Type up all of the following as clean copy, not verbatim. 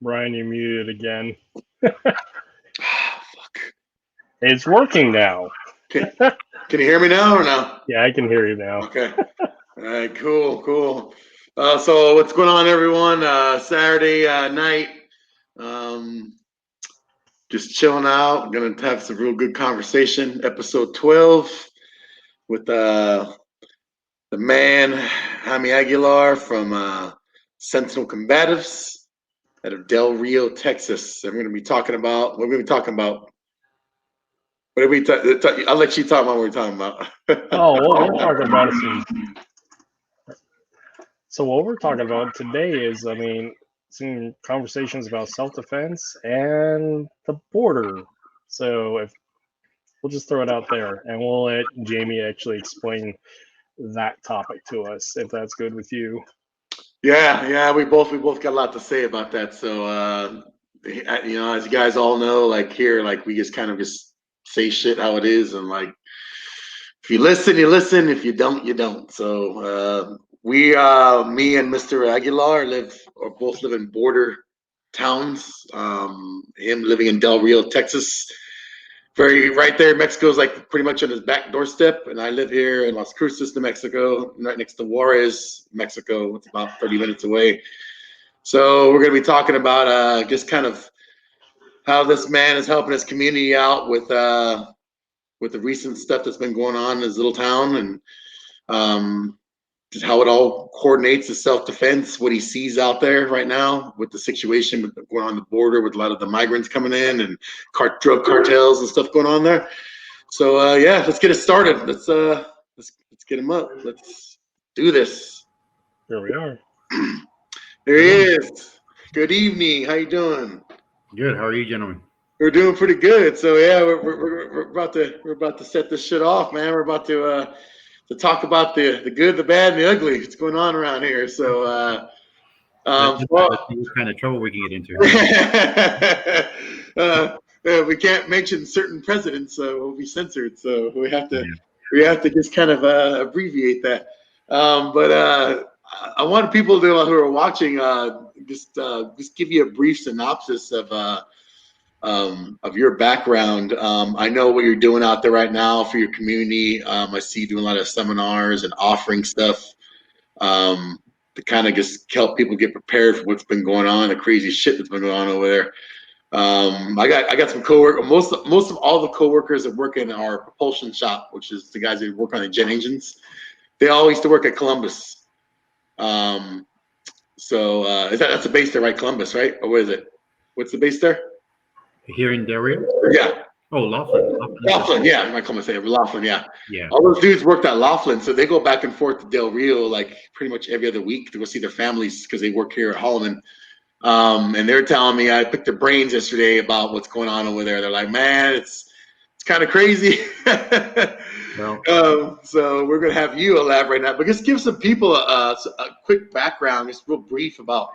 Brian, you're muted again. Fuck. It's working now. Can you hear me now or no? Yeah, I can hear you now. Okay. All right, cool. So what's going on, everyone? Saturday night. Just chilling out. Gonna have some real good conversation. Episode 12 with the man Jaime Aguilar from Sentinel Combatives out of Del Rio, Texas. And we're gonna be talking about What are we talking about? I'll let you talk about what we're talking about. What we're talking about what we're talking about today is, some conversations about self-defense and the border. So if we'll just throw it out there, and we'll let Jamie actually explain that topic to us, if that's good with you. Yeah, we both got a lot to say about that. So as you guys all know, like here, like we just kind of just say shit how it is, and like if you listen, you listen. If you don't, you don't. So me and Mr. Aguilar both live in border towns. Him living in Del Rio, Texas, very right there. Mexico's like pretty much on his back doorstep, and I live here in Las Cruces, New Mexico, right next to Juarez, Mexico. It's about 30 minutes away. So we're going to be talking about just kind of how this man is helping his community out with the recent stuff that's been going on in his little town, and just how it all coordinates the self-defense, what he sees out there right now with the situation going on the border with a lot of the migrants coming in and drug cartels and stuff going on there. So let's get it started. Let's get him up. Let's do this. Here we are. There he is. Good evening. How you doing? Good. How are you, gentlemen? We're doing pretty good. So yeah, we're about to set this shit off, man. We're about to talk about the good, the bad, and the ugly. What's going on around here? So Let's see what kind of trouble we can get into. We can't mention certain presidents, so we'll be censored. So we have to just kind of abbreviate that. But I want people who are watching just give you a brief synopsis of your background. I know what you're doing out there right now for your community. I see you doing a lot of seminars and offering stuff to kind of just help people get prepared for what's been going on, the crazy shit that's been going on over there. I got some coworkers. Most of all the coworkers that work in our propulsion shop, which is the guys that work on the jet engines, they all used to work at Columbus. So that's a base there, right? Columbus, right? Or what is it? What's the base there? Here in Del Rio? Yeah. Oh, Laughlin. Laughlin, yeah. I might come and say Laughlin, yeah. Yeah. All those dudes worked at Laughlin, so they go back and forth to Del Rio like pretty much every other week to go see their families because they work here at Holloman. And they're telling me, I picked their brains yesterday about what's going on over there. They're like, man, it's kind of crazy. Well, so we're gonna have you elaborate on that, but just give some people a quick background, just real brief about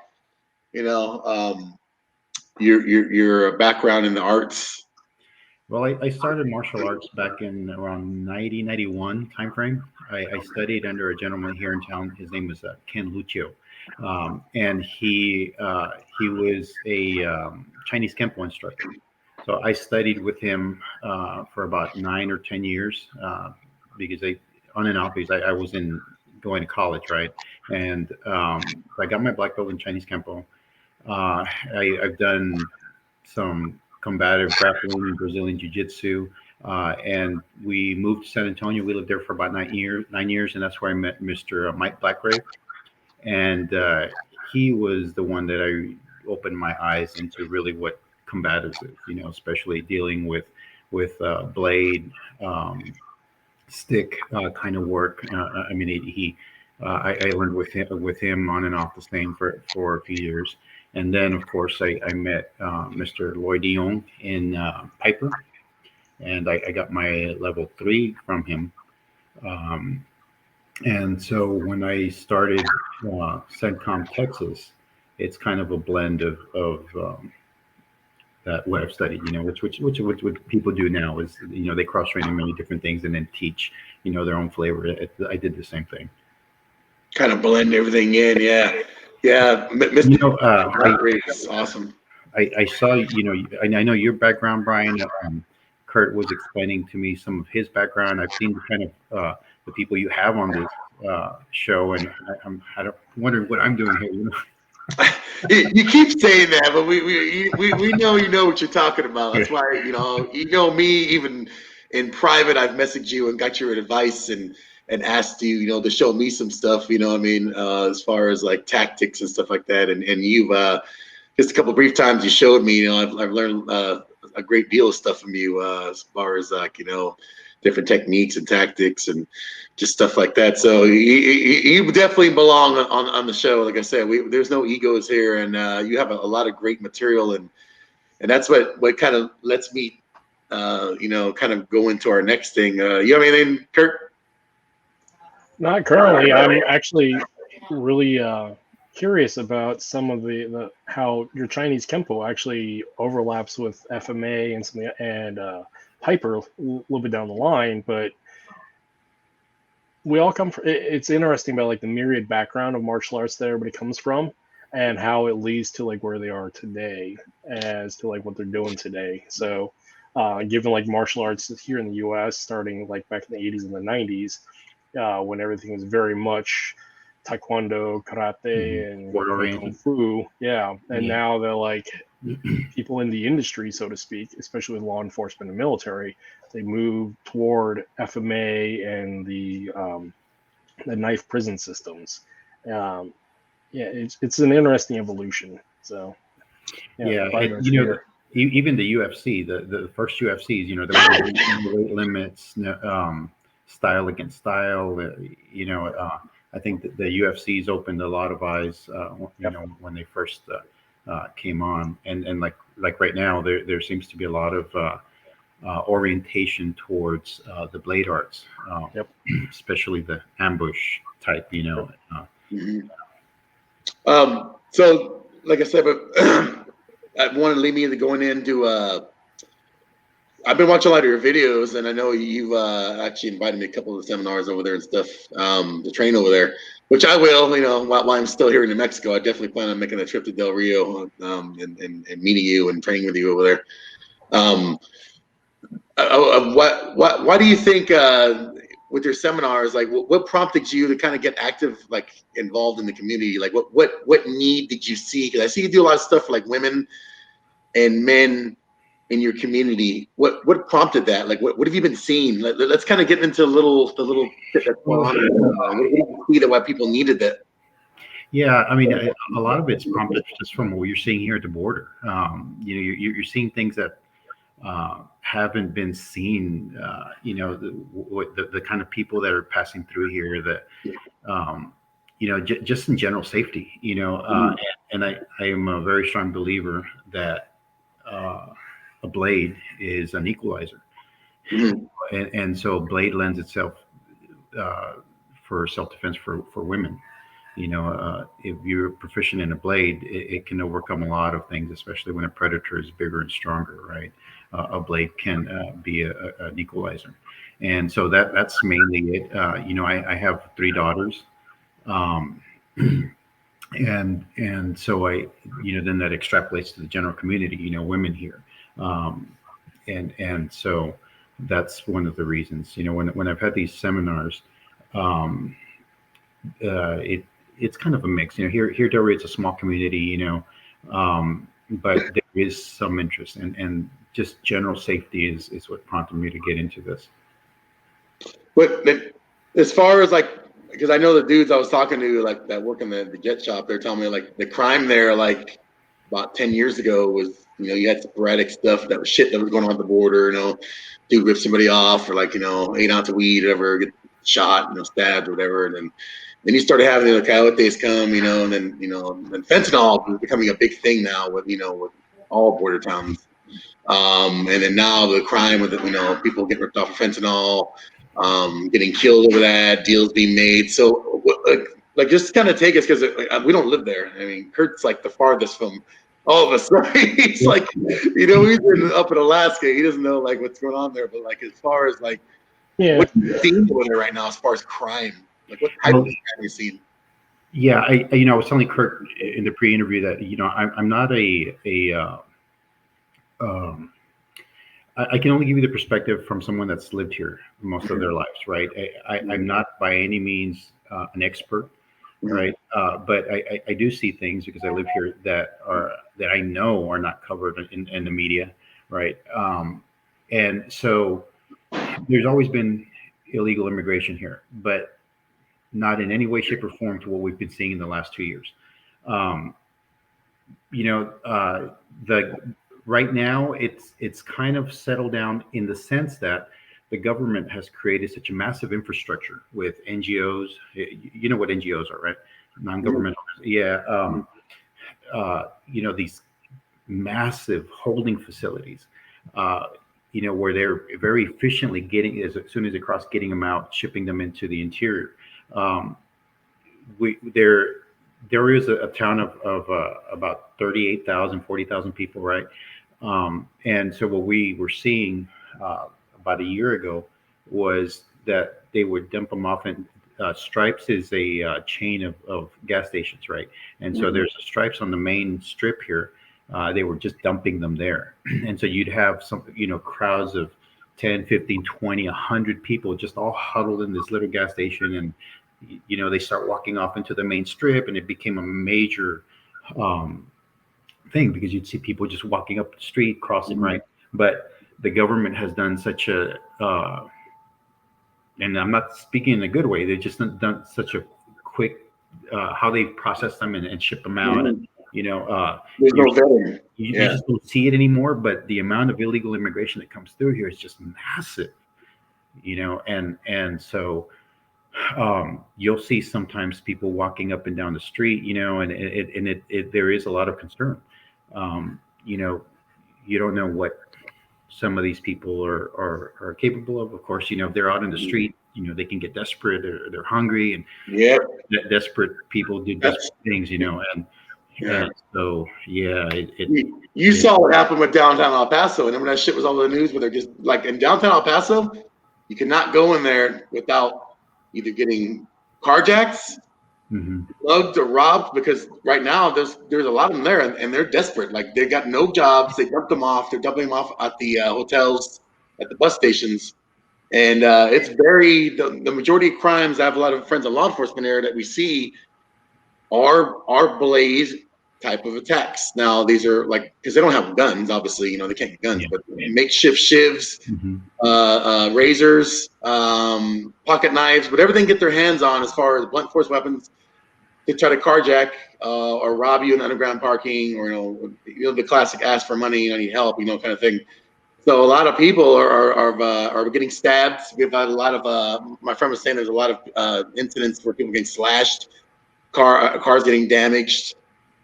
your background in the arts. Well, I started martial arts back in around 90-91 timeframe. I studied under a gentleman here in town. His name was Ken Lucio, and he was a Chinese Kenpo instructor. So I studied with him for about 9 or 10 years because on and off, because I was going to college, right? And I got my black belt in Chinese Kenpo. I've done some combative grappling, Brazilian Jiu Jitsu, and we moved to San Antonio. We lived there for about 9 years, and that's where I met Mr. Mike Blackgrave. And he was the one that I opened my eyes into really what combatives is, especially dealing with blade, stick kind of work. I learned with him on and off the same for a few years. And then, of course, I met Mr. Lloyd De Jongh in Piper, and I got my level 3 from him. And so when I started SentCom Texas, it's kind of a blend of that what I've studied, which people do now is, they cross train in many different things and then teach, their own flavor. I did the same thing. Kind of blend everything in, yeah. Yeah, Mr. Blackgrave is awesome. I saw, I know your background, Brian. Kurt was explaining to me some of his background. I've seen the kind of the people you have on this show, and I'm wondering what I'm doing here. You keep saying that, but we know you know what you're talking about. That's why you know me. Even in private, I've messaged you and got your advice and asked you to show me some stuff. You know what I mean, as far as like tactics and stuff like that. And you've just a couple of brief times you showed me. I've learned a great deal of stuff from you as far as like different techniques and tactics and just stuff like that. So you definitely belong on the show. Like I said, there's no egos here, and you have a lot of great material, and that's what kind of lets me, kind of go into our next thing. You have anything, Kurt? Not currently. I'm actually really curious about some of the how your Chinese Kenpo actually overlaps with FMA and Piper a little bit down the line, but we all come from. It's interesting about like the myriad background of martial arts that everybody comes from, and how it leads to like where they are today, as to like what they're doing today. So, given like martial arts here in the U.S. starting like back in the 80s and the 90s, when everything was very much taekwondo, karate, and kung fu, and now they're like people in the industry, so to speak, especially with law enforcement and military, they move toward FMA and the knife prison systems. It's an interesting evolution. So even the UFC, the first UFCs, there were weight limits, style against style. I think that the UFCs opened a lot of eyes, when they first came on, and like right now, there seems to be a lot of orientation towards the blade arts, especially the ambush type. So, like I said, but I want to lead me into going into. I've been watching a lot of your videos, and I know you've actually invited me a couple of seminars over there and stuff to train over there, which I will. While I'm still here in New Mexico, I definitely plan on making a trip to Del Rio and meeting you and training with you over there. Why do you think with your seminars, like what prompted you to kind of get active, like involved in the community? Like what need did you see? Because I see you do a lot of stuff for like women and men in your community. What prompted that? Like what have you been seeing? Let's kind of get into the little bit that's going on. What do you see that why people needed that? Yeah, I mean, a lot of it's prompted just from what you're seeing here at the border. You're seeing things that haven't been seen. The kind of people that are passing through here that, just in general safety. And I am a very strong believer that a blade is an equalizer, and so blade lends itself for self-defense for women. If you're proficient in a blade, it can overcome a lot of things, especially when a predator is bigger and stronger, right? A blade can be an equalizer. And so that's mainly it. I have 3 daughters. And so then that extrapolates to the general community, women here. And so that's one of the reasons, when I've had these seminars, it's kind of a mix. Here Del Rio, it's a small community, but there is some interest, and just general safety is what prompted me to get into this. But as far as like, because I know the dudes I was talking to, like that work in the jet shop, they're telling me like the crime there, like about 10 years ago was, you had sporadic stuff that was shit that was going on at the border, dude ripped somebody off, or like, 8 ounce of weed, whatever, get shot, stabbed or whatever. And then you started having the coyotes come, and then, and fentanyl is becoming a big thing now with all border towns. And then now the crime with, people getting ripped off of fentanyl, getting killed over that, deals being made. So like just kind of take us, because we don't live there. I mean, Kurt's like the farthest from all of us, right? He's like, he's been up in Alaska. He doesn't know like what's going on there. But like, as far as like, what are you seeing over there right now as far as crime? Like, what type of crime are you seeing? Yeah, I was telling Kurt in the pre-interview that I'm not um, I can only give you the perspective from someone that's lived here most of their lives, right? I'm not by any means an expert, right? But I do see things because I live here that I know are not covered in the media, right? And so there's always been illegal immigration here, but not in any way, shape, or form to what we've been seeing in the last 2 years. Um, the right now it's kind of settled down in the sense that the government has created such a massive infrastructure with NGOs. You know what NGOs are, right? Non-governmental. Yeah. These massive holding facilities. Where they're very efficiently getting as soon as they cross, getting them out, shipping them into the interior. Um, there is a town of about 38,000, 40,000 people, right? And so what we were seeing about a year ago was that they would dump them off, and Stripes is a chain of gas stations, right? And so there's Stripes on the main strip here. They were just dumping them there. And so you'd have some, crowds of 10, 15, 20, 100 people just all huddled in this little gas station. And they start walking off into the main strip, and it became a major thing because you'd see people just walking up the street, crossing, right? But the government has done such a, and I'm not speaking in a good way, they've just done such a quick, how they process them and ship them out. And, There's no vetting. You just don't see it anymore, but the amount of illegal immigration that comes through here is just massive, and so you'll see sometimes people walking up and down the street, and there is a lot of concern. You don't know what some of these people are capable of. Of course, if they're out in the street, they can get desperate, or they're hungry, and desperate people do desperate things, and so you saw what happened with downtown El Paso, and remember that shit was all over the news, where they're just like in downtown El Paso, you cannot go in there without either getting carjacked, mugged, or robbed, because right now there's a lot of them there, and they're desperate. Like, they got no jobs. They dumped them off. They're dumping them off at the hotels, at the bus stations, and it's the majority of crimes. I have a lot of friends in law enforcement area that we see are blaze type of attacks. Now, these are like, because they don't have guns, obviously, they can't get guns, but makeshift shivs, razors, pocket knives, whatever they can get their hands on as far as blunt force weapons, to try to carjack or rob you in underground parking, or the classic ask for money, I need help, kind of thing. So a lot of people are getting stabbed. We've had a lot of my friend was saying there's a lot of incidents where people getting slashed, cars getting damaged.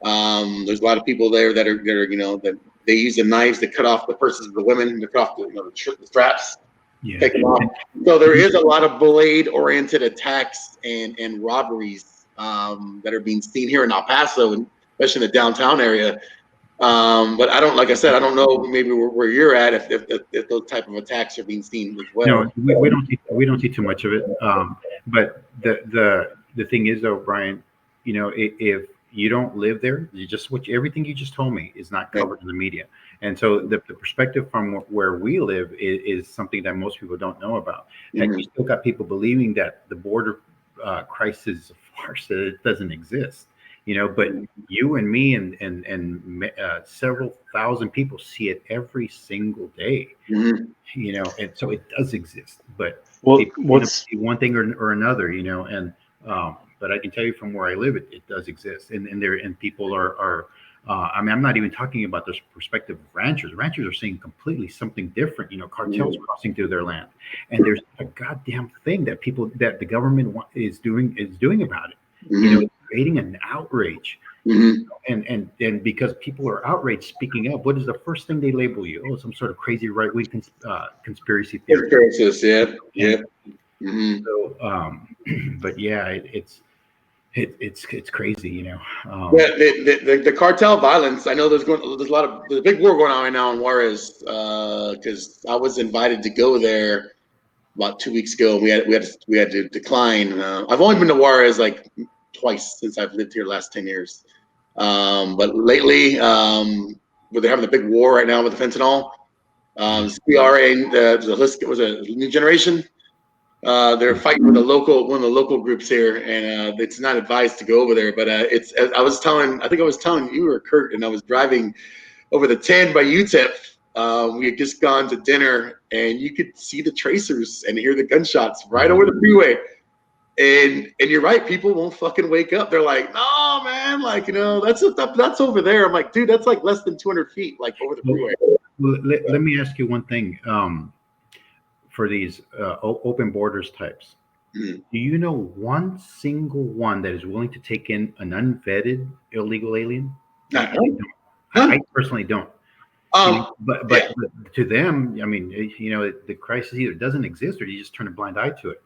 There's a lot of people there that are that they use the knives to cut off the purses of the women, to cut off the straps, take them off. So there is a lot of blade-oriented attacks and robberies that are being seen here in El Paso, and especially in the downtown area. But I don't, like I said, I don't know maybe where you're at, if those type of attacks are being seen as well. No, we don't see too much of it. But the thing is, though, Brian, if you don't live there, everything you just told me is not covered in the media. And so the perspective from where we live is something that most people don't know about. And you still got people believing that the border crisis is a farce, that it doesn't exist. But you and me and several thousand people see it every single day. And so it does exist. But what's one thing or another, and but I can tell you from where I live, it does exist, and people are. I'm not even talking about the perspective of ranchers. Ranchers are seeing completely something different. Cartels crossing through their land, and there's a goddamn thing that the government is doing about it. Creating an outrage, and because people are outraged, speaking up, what is the first thing they label you? Oh, some sort of crazy right-wing conspiracy theory. So, but yeah, it's crazy, The cartel violence. I know there's a big war going on right now in Juarez, because I was invited to go there about 2 weeks ago. We had to decline. I've only been to Juarez like twice since I've lived here the last 10 years. But lately, where they're having a big war right now with the fentanyl, CRA, was a New Generation. They're fighting with one of the local groups here, and it's not advised to go over there. But I was telling you or Kurt, and I was driving over the 10 by UTEP. We had just gone to dinner, and you could see the tracers and hear the gunshots right over the freeway. And you're right, people won't fucking wake up. They're like, no, man, like, that's over there. I'm like, dude, that's like less than 200 feet, like over the freeway. Let me ask you one thing. For these open borders types, do you know one single one that is willing to take in an unvetted illegal alien? I personally don't. But to them, I mean, the crisis either doesn't exist or you just turn a blind eye to it.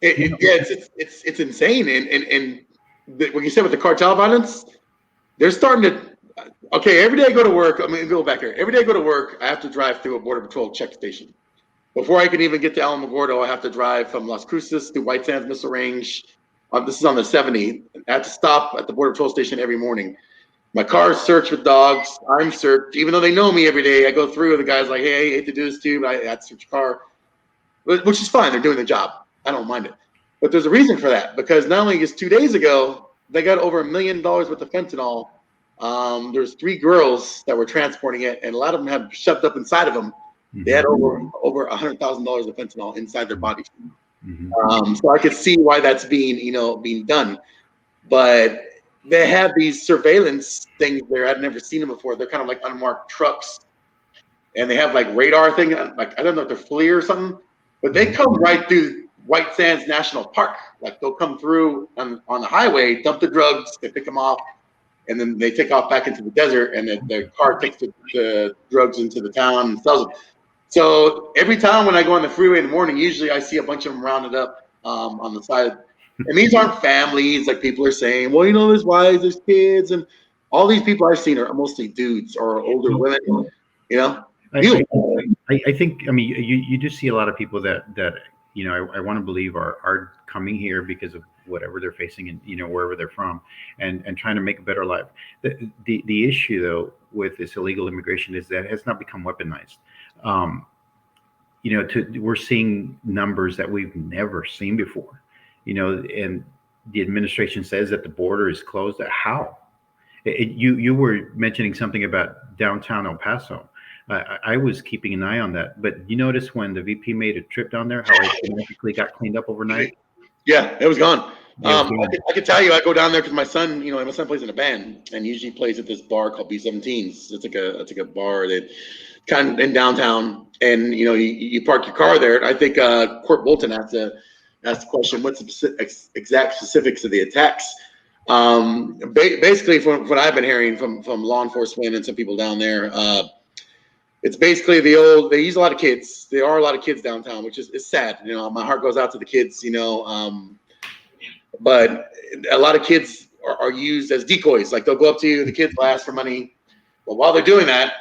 It's insane. And what you said with the cartel violence, they're starting to. Okay, every day I go to work. Go back here. Every day I go to work, I have to drive through a border patrol check station. Before I can even get to Alamogordo, I have to drive from Las Cruces to White Sands Missile Range. This is on the 70. I have to stop at the border patrol station every morning. My car is searched with dogs. I'm searched, even though they know me every day. I go through, the guy's like, hey, I hate to do this to you, but I had to search your car, which is fine. They're doing the job. I don't mind it. But there's a reason for that, because not only just 2 days ago, they got over $1 million worth of fentanyl. There's 3 girls that were transporting it, and a lot of them have shoved up inside of them. They had over $100,000 of fentanyl inside their bodies. So I could see why that's being done. But they have these surveillance things there. I'd never seen them before. They're kind of like unmarked trucks, and they have like radar thing. Like, I don't know if they're FLIR or something, but they come right through White Sands National Park. Like, they'll come through on the highway, dump the drugs, they pick them off, and then they take off back into the desert, and the car takes the drugs into the town and sells them. So every time when I go on the freeway in the morning, usually I see a bunch of them rounded up on the side. And these aren't families, like people are saying, well, there's wives, there's kids, and all these people I've seen are mostly dudes or older women, I think, you do see a lot of people that I want to believe are coming here because of whatever they're facing and, wherever they're from and trying to make a better life. The issue, though, with this illegal immigration is that it has not become weaponized. We're seeing numbers that we've never seen before, and the administration says that the border is closed. How? You were mentioning something about downtown El Paso. I was keeping an eye on that, but you notice when the VP made a trip down there, how it magically got cleaned up overnight? Yeah, it was gone. I can tell you, I go down there because my son, my son plays in a band and usually plays at this bar called B17s. It's like a bar that kind of in downtown, and you park your car there. I think Court Bolton asked the question, what's the exact specifics of the attacks? Basically, from what I've been hearing from law enforcement and some people down there, it's basically they use a lot of kids. There are a lot of kids downtown, which is sad. My heart goes out to the kids, but a lot of kids are used as decoys. Like, they'll go up to you, the kids will ask for money. Well, while they're doing that,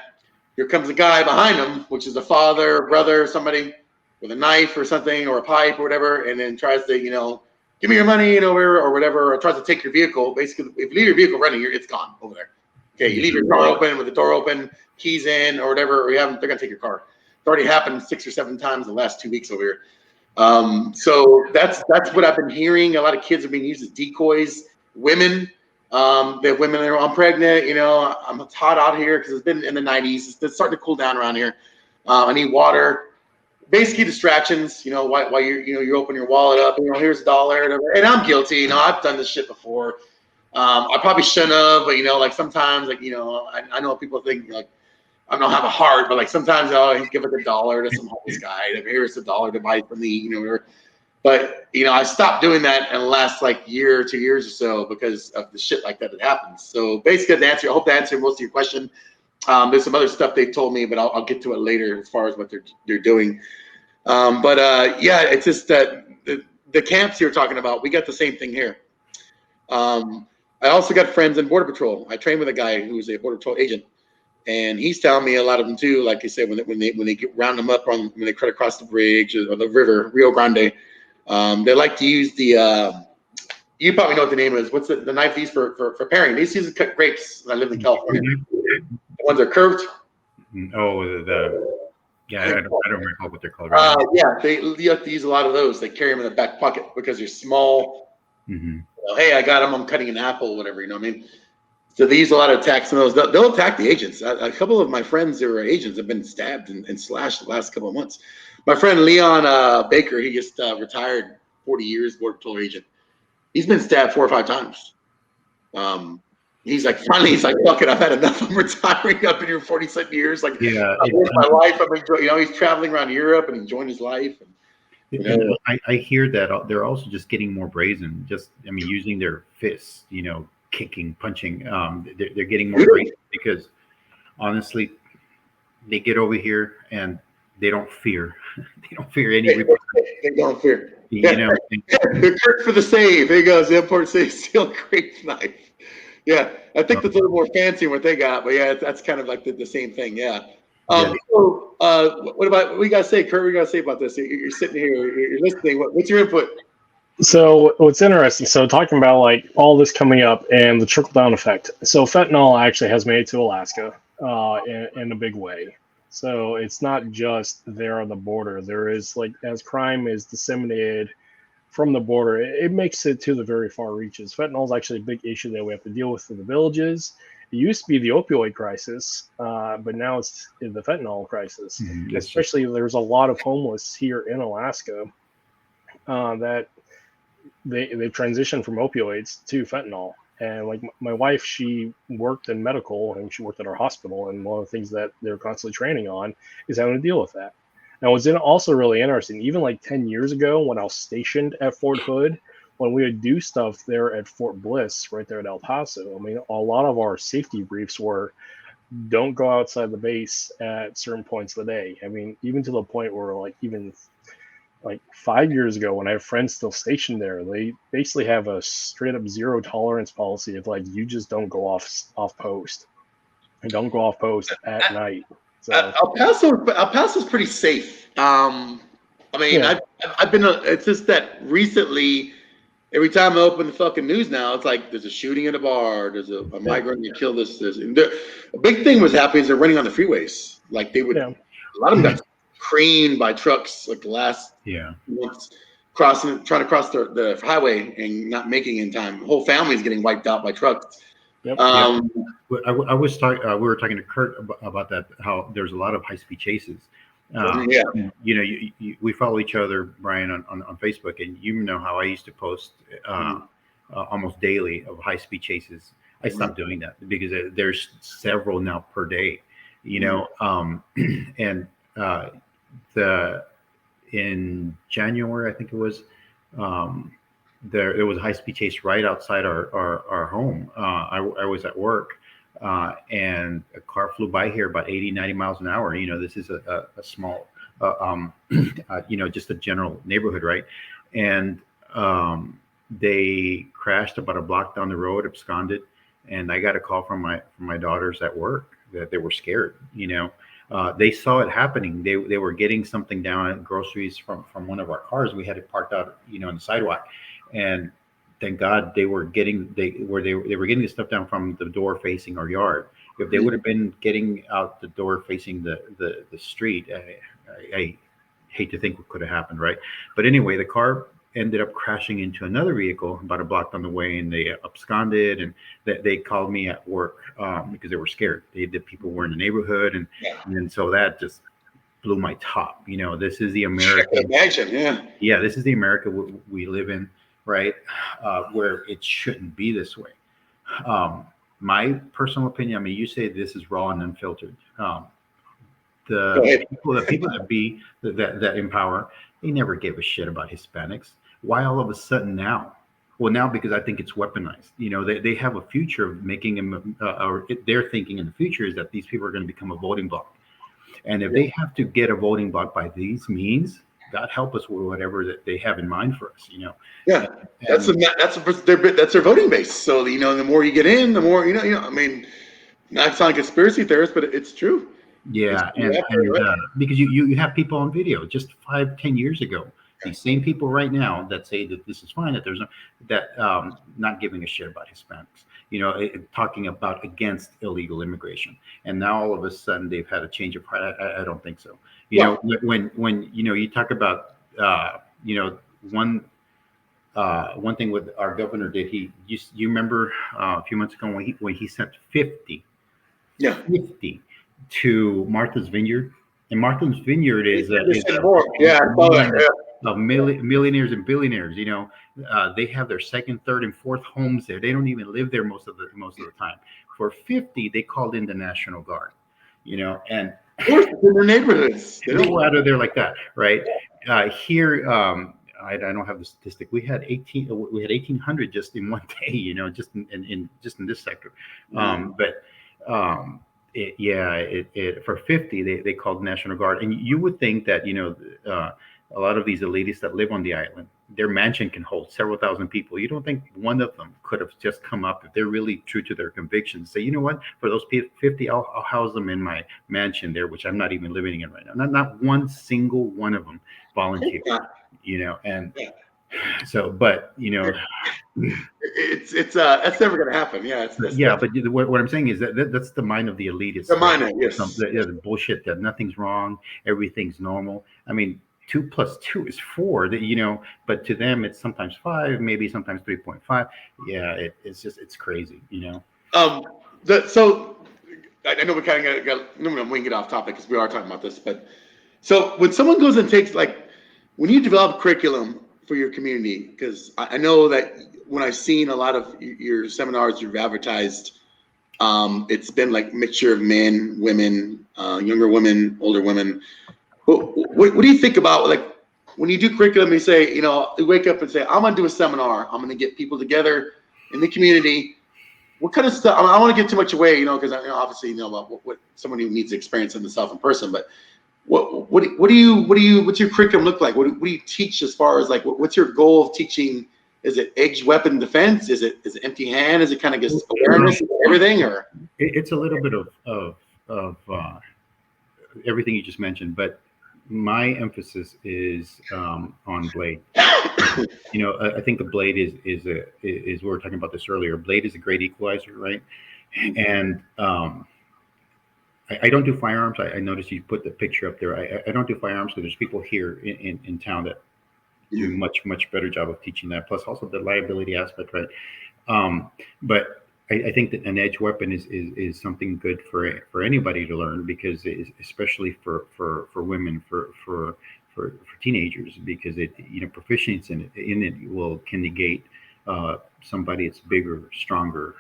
here comes a guy behind them, which is a father, brother, somebody with a knife or something, or a pipe or whatever, and then tries to, give me your money, or whatever, or tries to take your vehicle. Basically, if you leave your vehicle running, it's gone over there. Okay, you leave your car open with the door open, keys in, or whatever, or they're gonna take your car. It's already happened 6 or 7 times in the last 2 weeks over here. So that's what I've been hearing. A lot of kids are being used as decoys. Women, the women are, I'm pregnant. It's hot out here because it's been in the 90s. It's starting to cool down around here. I need water. Basically distractions. While you open your wallet up, here's $1, and I'm guilty. I've done this shit before. I probably shouldn't have, but like sometimes, I know people think like I don't have a heart, but like sometimes I'll give like $1 to some homeless guy. Here's $1 to buy from me, But I stopped doing that in the last year or 2 years or so because of the shit like that happens. So basically, I hope to answer most of your question. There's some other stuff they told me, but I'll get to it later as far as what they're doing. Yeah, it's just that the camps you're talking about, we got the same thing here. I also got friends in Border Patrol. I trained with a guy who's a Border Patrol agent, and he's telling me a lot of them too. Like you said, when they round them up when they cut across the bridge or the river, Rio Grande, they like to use the You probably know what the name is. What's the knife these for paring? These use to cut grapes. I live in California. The ones are curved. Oh, I don't recall what they're called right now. Yeah, you have to use a lot of those. They carry them in the back pocket because they're small. Mm-hmm. Hey, I got them. I'm cutting an apple, whatever. You know what I mean? So they use a lot of attacks on those. They'll attack the agents. A couple of my friends who are agents have been stabbed and slashed the last couple of months. My friend Leon Baker, he just retired, 40 years, Border Patrol agent. He's been stabbed 4 or 5 times. He's like, finally, he's like, fuck it, I've had enough. I'm retiring. I've been here 47 years. Like, yeah, I've lived my life. I've enjoyed, he's traveling around Europe and enjoying his life. And I hear that they're also just getting more brazen. Using their fists, kicking, punching. They're getting more brazen because honestly, they get over here and they don't fear. They don't fear any. They don't fear. They're quick for the save. There goes the import save steel grape knife. Yeah, I think that's a little more fancy what they got, but yeah, that's kind of like the same thing. Yeah. So, what do you guys say, Kurt? What do you guys say about this? You're sitting here, you're listening. What's your input? So what's interesting, so talking about like all this coming up and the trickle down effect. So fentanyl actually has made it to Alaska in a big way. So it's not just there on the border. There is, like, as crime is disseminated from the border, it makes it to the very far reaches. Fentanyl is actually a big issue that we have to deal with in the villages. It used to be the opioid crisis, but now it's the fentanyl crisis. Mm-hmm. Especially there's a lot of homeless here in Alaska that they've transitioned from opioids to fentanyl. And like my wife, she worked in medical and she worked at our hospital. And one of the things that they're constantly training on is having to deal with that. Now, what's also really interesting, even like 10 years ago when I was stationed at Fort Hood, when we would do stuff there at Fort Bliss, right there at El Paso, a lot of our safety briefs were don't go outside the base at certain points of the day. Even to the point where even 5 years ago when I have friends still stationed there, they basically have a straight up zero tolerance policy of you just don't go off post and don't go off post at night. So El Paso's pretty safe. I've been. It's just that recently, every time I open the fucking news now, it's like there's a shooting at a bar, there's a migrant that killed this. And a big thing was happening is they're running on the freeways. Like a lot of them got creamed by trucks like the last months, trying to cross the highway and not making it in time. The whole family's getting wiped out by trucks. Yep. I was talking. We were talking to Kurt about that. How there's a lot of high-speed chases. We follow each other, Brian, on Facebook, and you know how I used to post almost daily of high-speed chases. I stopped doing that because there's several now per day. In January, I think it was. There was a high-speed chase right outside our home. I was at work, and a car flew by here about 80, 90 miles an hour. This is a small, just a general neighborhood, right? And they crashed about a block down the road, absconded, and I got a call from my daughters at work that they were scared. They saw it happening. They were getting something down, groceries from one of our cars. We had it parked out, on the sidewalk. And thank God they were getting the stuff down from the door facing our yard. If they would have been getting out the door facing the street, I hate to think what could have happened, right? But anyway, the car ended up crashing into another vehicle about a block down the way, and they absconded. And they called me at work because they were scared. The people were in the neighborhood, and so that just blew my top. This is the America. I can imagine, yeah. This is the America we live in. Right, where it shouldn't be this way. My personal opinion. You say this is raw and unfiltered. The people that empower, they never gave a shit about Hispanics. Why all of a sudden now? Well, now because I think it's weaponized. They have a future of making them, or their thinking in the future is that these people are going to become a voting bloc, and if they have to get a voting bloc by these means, God help us with whatever that they have in mind for us, Yeah, that's their voting base. So the more you get in, the more not sound conspiracy theorist, but it's true. Yeah, and because you have people on video just 5-10 years ago These same people right now that say that this is fine, that there's no, that not giving a shit about Hispanics, talking about against illegal immigration. And now all of a sudden they've had a change of heart. I don't think so. When you talk about one thing with our governor did you remember a few months ago when he sent 50 to Martha's Vineyard, and Martha's Vineyard is of millionaires and billionaires. They have their second, third, and fourth homes there. They don't even live there most of the time. For 50, they called in the National Guard. And of course, in their neighborhoods, they go out of there like that, right? Here, I don't have the statistic. We had 1,800 just in one day, just in this sector. For 50, they called National Guard, and you would think that a lot of these elitists that live on the island, their mansion can hold several thousand people. You don't think one of them could have just come up if they're really true to their convictions? Say, you know what? For those 50, I'll house them in my mansion there, which I'm not even living in right now. Not one single one of them volunteered. And so, but it's that's never going to happen. But what I'm saying is that's the mind of the elitists. The mind, yes. The bullshit that nothing's wrong, everything's normal. I mean, 2 + 2 is 4. But to them it's sometimes 5, maybe sometimes 3.5. Yeah, it's crazy. So I know we kind of got. I'm going to wing it off topic because we are talking about this. But so when someone goes and takes, like, when you develop curriculum for your community, because I know that when I've seen a lot of your seminars you've advertised, it's been like mixture of men, women, younger women, older women. What do you think about, like, when you do curriculum, you say, you wake up and say, I'm going to do a seminar. I'm going to get people together in the community. What kind of stuff? I don't want to give too much away, because obviously about what someone who needs experience in itself in person, but what's your curriculum look like? What do you teach as far as, like, what's your goal of teaching? Is it edge weapon defense? Is it empty hand? Is it kind of just awareness of everything, or? It's a little bit of everything you just mentioned, but my emphasis is on blade. I think the blade is we were talking about this earlier. Blade is a great equalizer, right? And I don't do firearms. I noticed you put the picture up there. I don't do firearms because there's people here in town that do much better job of teaching that. Plus also the liability aspect, right? But I think that an edge weapon is something good for anybody to learn, because especially for women, for teenagers, because proficiency in it can negate somebody that's bigger, stronger,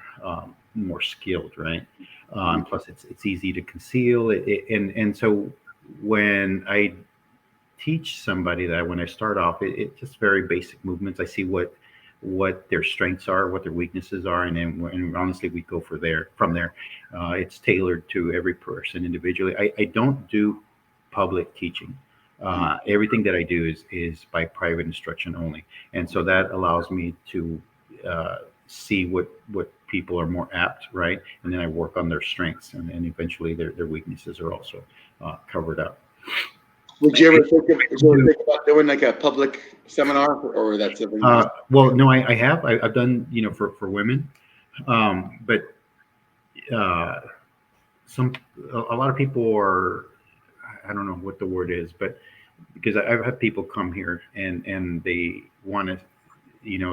more skilled, right? Plus it's easy to conceal it, and so when I teach somebody that, when I start off, it's just very basic movements. I see what their strengths are, what their weaknesses are, and honestly, we go from there. It's tailored to every person individually. I don't do public teaching. Everything that I do is by private instruction only, and so that allows me to see what people are more apt, right? And then I work on their strengths, and eventually their weaknesses are also covered up. Would you ever think about doing like a public seminar, or that's something? Well, no, I have. I've done, for women, but a lot of people are, I don't know what the word is, but because I've had people come here and they want to,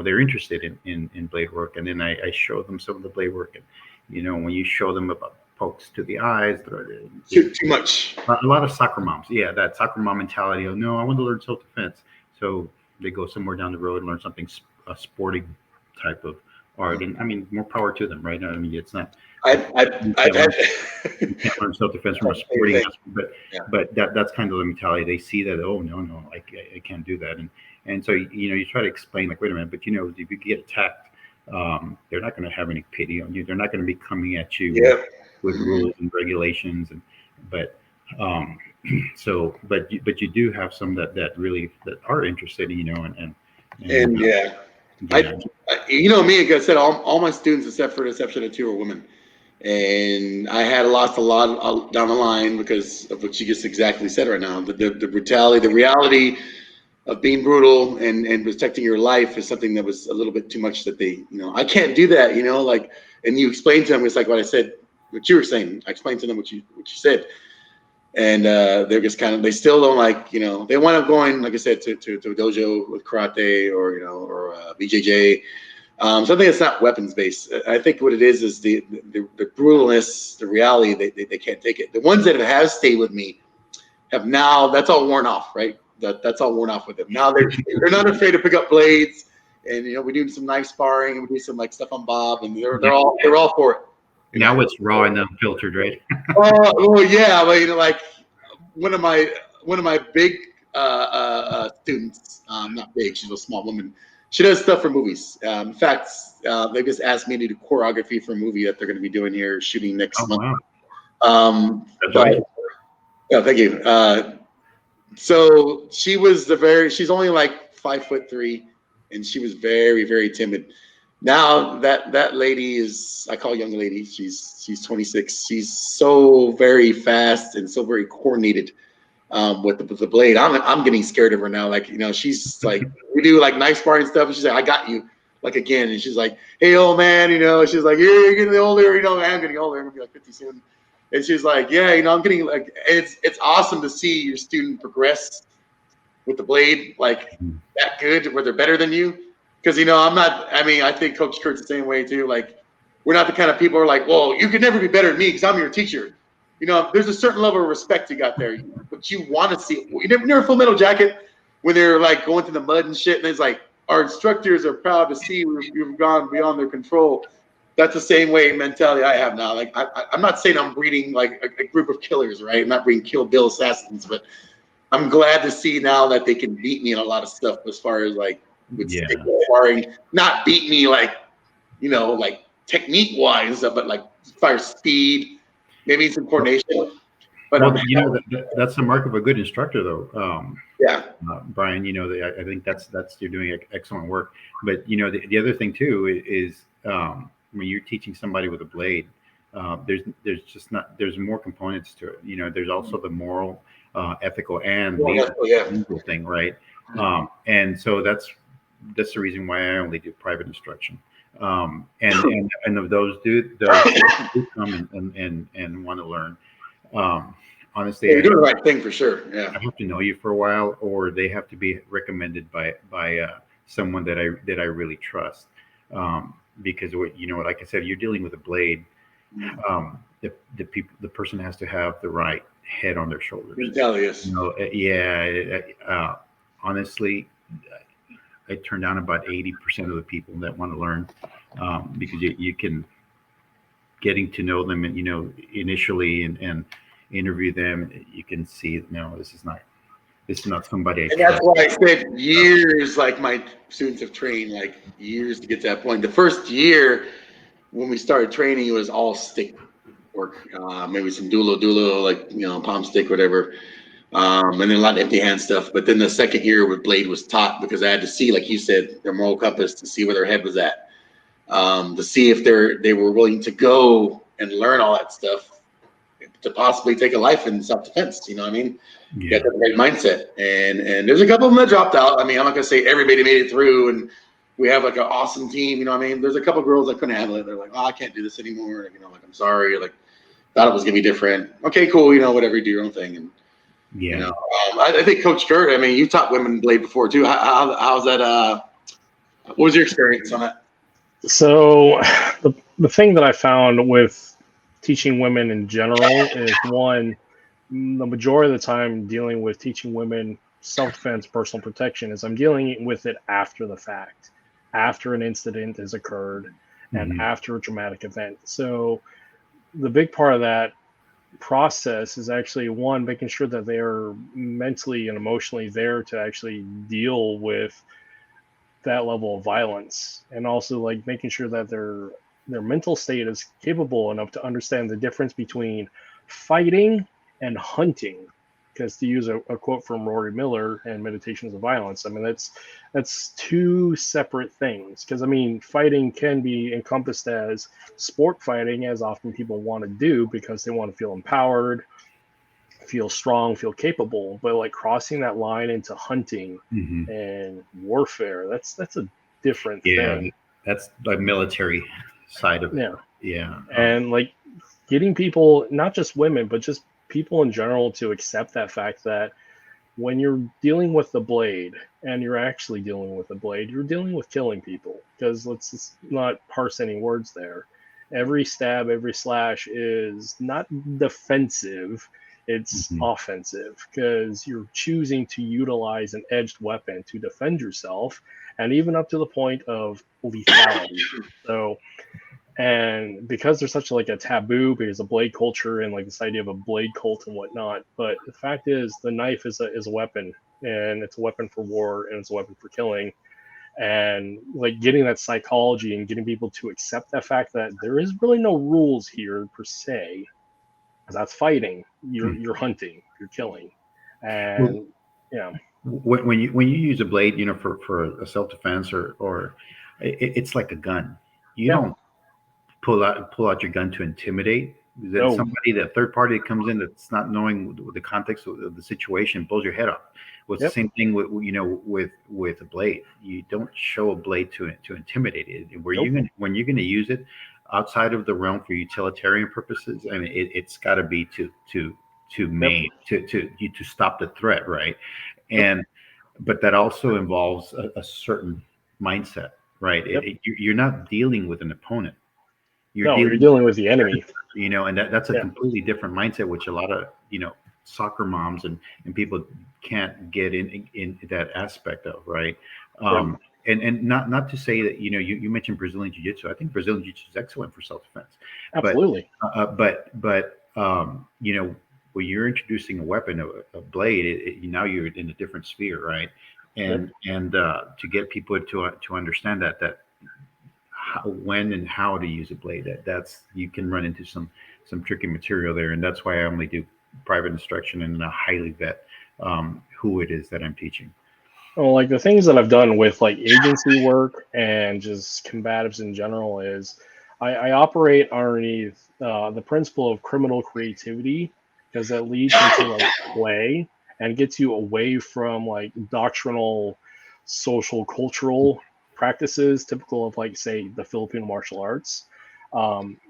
they're interested in blade work, and then I show them some of the blade work, and when you show them about pokes to the eyes, too much. A lot of soccer moms, that soccer mom mentality. Oh no, I want to learn self-defense, so they go somewhere down the road and learn something, a sporting type of art, and I mean, more power to them, right? I mean, it's not. You can't learn self-defense from a sporting aspect, but that's kind of the mentality. They see that, oh no, I can't do that, and so you try to explain, like, wait a minute, but if you get attacked, they're not going to have any pity on you. They're not going to be coming at you with rules and regulations, but you do have some that really that are interested, and me, like I said, all my students, except for the exception of 2, are women, and I had lost a lot down the line because of what you just exactly said right now. The brutality, the reality of being brutal and protecting your life is something that was a little bit too much that they, I can't do that, like, and you explain to them, it's like what I said, what you were saying. I explained to them what you said. And they're just kind of, they still don't like, they wind up going, like I said, to a dojo with karate or BJJ. Something that's not weapons based. I think what it is the brutalness, the reality, they can't take it. The ones that have stayed with me have now, that's all worn off, right? That's all worn off with them. Now they're not afraid to pick up blades, and we do some knife sparring, and we do some like stuff on Bob, and they're all for it. Now it's raw and unfiltered, right? Oh yeah, like one of my big students, not big, she's a small woman. She does stuff for movies. In fact, they just asked me to do choreography for a movie that they're going to be doing here, shooting next month. Wow. Yeah, thank you. So she was she's only like 5'3", and she was very, very timid. Now that lady is, I call a young lady, she's 26. She's so very fast and so very coordinated with the blade. I'm getting scared of her now. Like, she's like, we do like knife sparring stuff, and she's like, I got you. Like again, and she's like, hey, old man, she's like, yeah, you're getting older, I'm getting older. I'm gonna be like 50 soon. And she's like, yeah, I'm getting like, it's awesome to see your student progress with the blade, like that good, where they're better than you. Because, I think Coach Kurt's the same way too. Like, we're not the kind of people who are like, well, you could never be better than me because I'm your teacher. There's a certain level of respect you got there, but you want to see. You never Full Metal Jacket when they're like going through the mud and shit, and it's like our instructors are proud to see you've gone beyond their control. That's the same way mentality I have now. Like, I'm not saying I'm breeding like a group of killers, right? I'm not breeding Kill Bill assassins, but I'm glad to see now that they can beat me in a lot of stuff as far as like with stick sparring, not beat me like, like technique wise, but like as far as speed, maybe some coordination. But that's the mark of a good instructor, though. Brian, I think that's you're doing excellent work. But the other thing too is when you're teaching somebody with a blade, there's more components to it. There's also the moral, ethical, and legal thing, right? And so that's the reason why I only do private instruction. And of those do come and want to learn. Honestly, you're doing the right thing for sure. Yeah, I have to know you for a while, or they have to be recommended by someone that I really trust. Because like I said, you're dealing with a blade. The person has to have the right head on their shoulders. Honestly, I turn down about 80% of the people that want to learn, because you can getting to know them and initially and interview them, you can see this is not somebody. And that's why I said years. Like, my students have trained like years to get to that point. The first year when we started training, it was all stick work, maybe some dulo, like palm stick, whatever. And then a lot of empty hand stuff. But then the second year with blade was taught, because I had to see, like you said, their moral compass, to see where their head was at, to see if they were willing to go and learn all that stuff to possibly take a life in self-defense. You know what I mean? You got the right mindset. And there's a couple of them that dropped out. I mean, I'm not gonna say everybody made it through, and we have like an awesome team. You know what I mean? There's a couple of girls that couldn't handle it. They're like, oh, I can't do this anymore. Like, I'm sorry. Like, thought it was gonna be different. Okay, cool. Whatever, you do your own thing. And I think Coach Kurt, I mean, you taught women blade before too. How's that? What was your experience on that? So the thing that I found with teaching women in general is, one, the majority of the time dealing with teaching women self-defense, personal protection, is I'm dealing with it after the fact, after an incident has occurred, and after a traumatic event. So the big part of that process is actually, one, making sure that they are mentally and emotionally there to actually deal with that level of violence, and also like making sure that their mental state is capable enough to understand the difference between fighting and hunting. Because to use a quote from Rory Miller in Meditations of Violence, I mean, that's two separate things. Because I mean, fighting can be encompassed as sport fighting, as often people want to do, because they want to feel empowered, feel strong, feel capable, but like crossing that line into hunting Mhm. and warfare, that's a different Yeah, thing. that's the military side of it. Yeah. Yeah. And like getting people, not just women, but just people in general, to accept that fact that when you're dealing with the blade and you're actually dealing with the blade, you're dealing with killing people. Because let's just not parse any words there. Every stab, every slash is not defensive, it's Mhm. offensive, because you're choosing to utilize an edged weapon to defend yourself, and even up to the point of lethality. So, and because there's such like a taboo, because of blade culture and like this idea of a blade cult and whatnot, but the fact is the knife is a weapon, and it's a weapon for war, and it's a weapon for killing. And like getting that psychology and getting people to accept that fact that there is really no rules here per se, because that's fighting. You're hunting, you're killing. Well, And yeah. when you use a blade, for a self defense, or it's like a gun. You Yeah. don't pull out your gun to intimidate. That No. somebody, that third party that comes in, that's not knowing the context of the situation, blows your head off. Well, it's the Yep. same thing with a blade. You don't show a blade to intimidate it. Nope. When you're gonna use it outside of the realm for utilitarian purposes, I mean, it's got to be to Yep. maim, to stop the threat, right? Yep. And but that also involves a certain mindset, right? Yep. You're not dealing with an opponent. You're No, you're dealing, dealing with the enemy. and that's a Yeah. completely different mindset, which a lot of soccer moms and people can't get in that aspect of, right? Yep. And not to say that you mentioned Brazilian Jiu Jitsu. I think Brazilian Jiu Jitsu is excellent for self defense, but Absolutely. when you're introducing a weapon, a blade, now you're in a different sphere, right? Yep. And to get people to understand that when and how to use a blade, that's you can run into some tricky material there, and that's why I only do private instruction and I highly vet who it is that I'm teaching. Well, like the things that I've done with like agency work and just combatives in general is I operate underneath the principle of criminal creativity, because that leads into like play and gets you away from like doctrinal, social, cultural practices typical of like say the Filipino martial arts.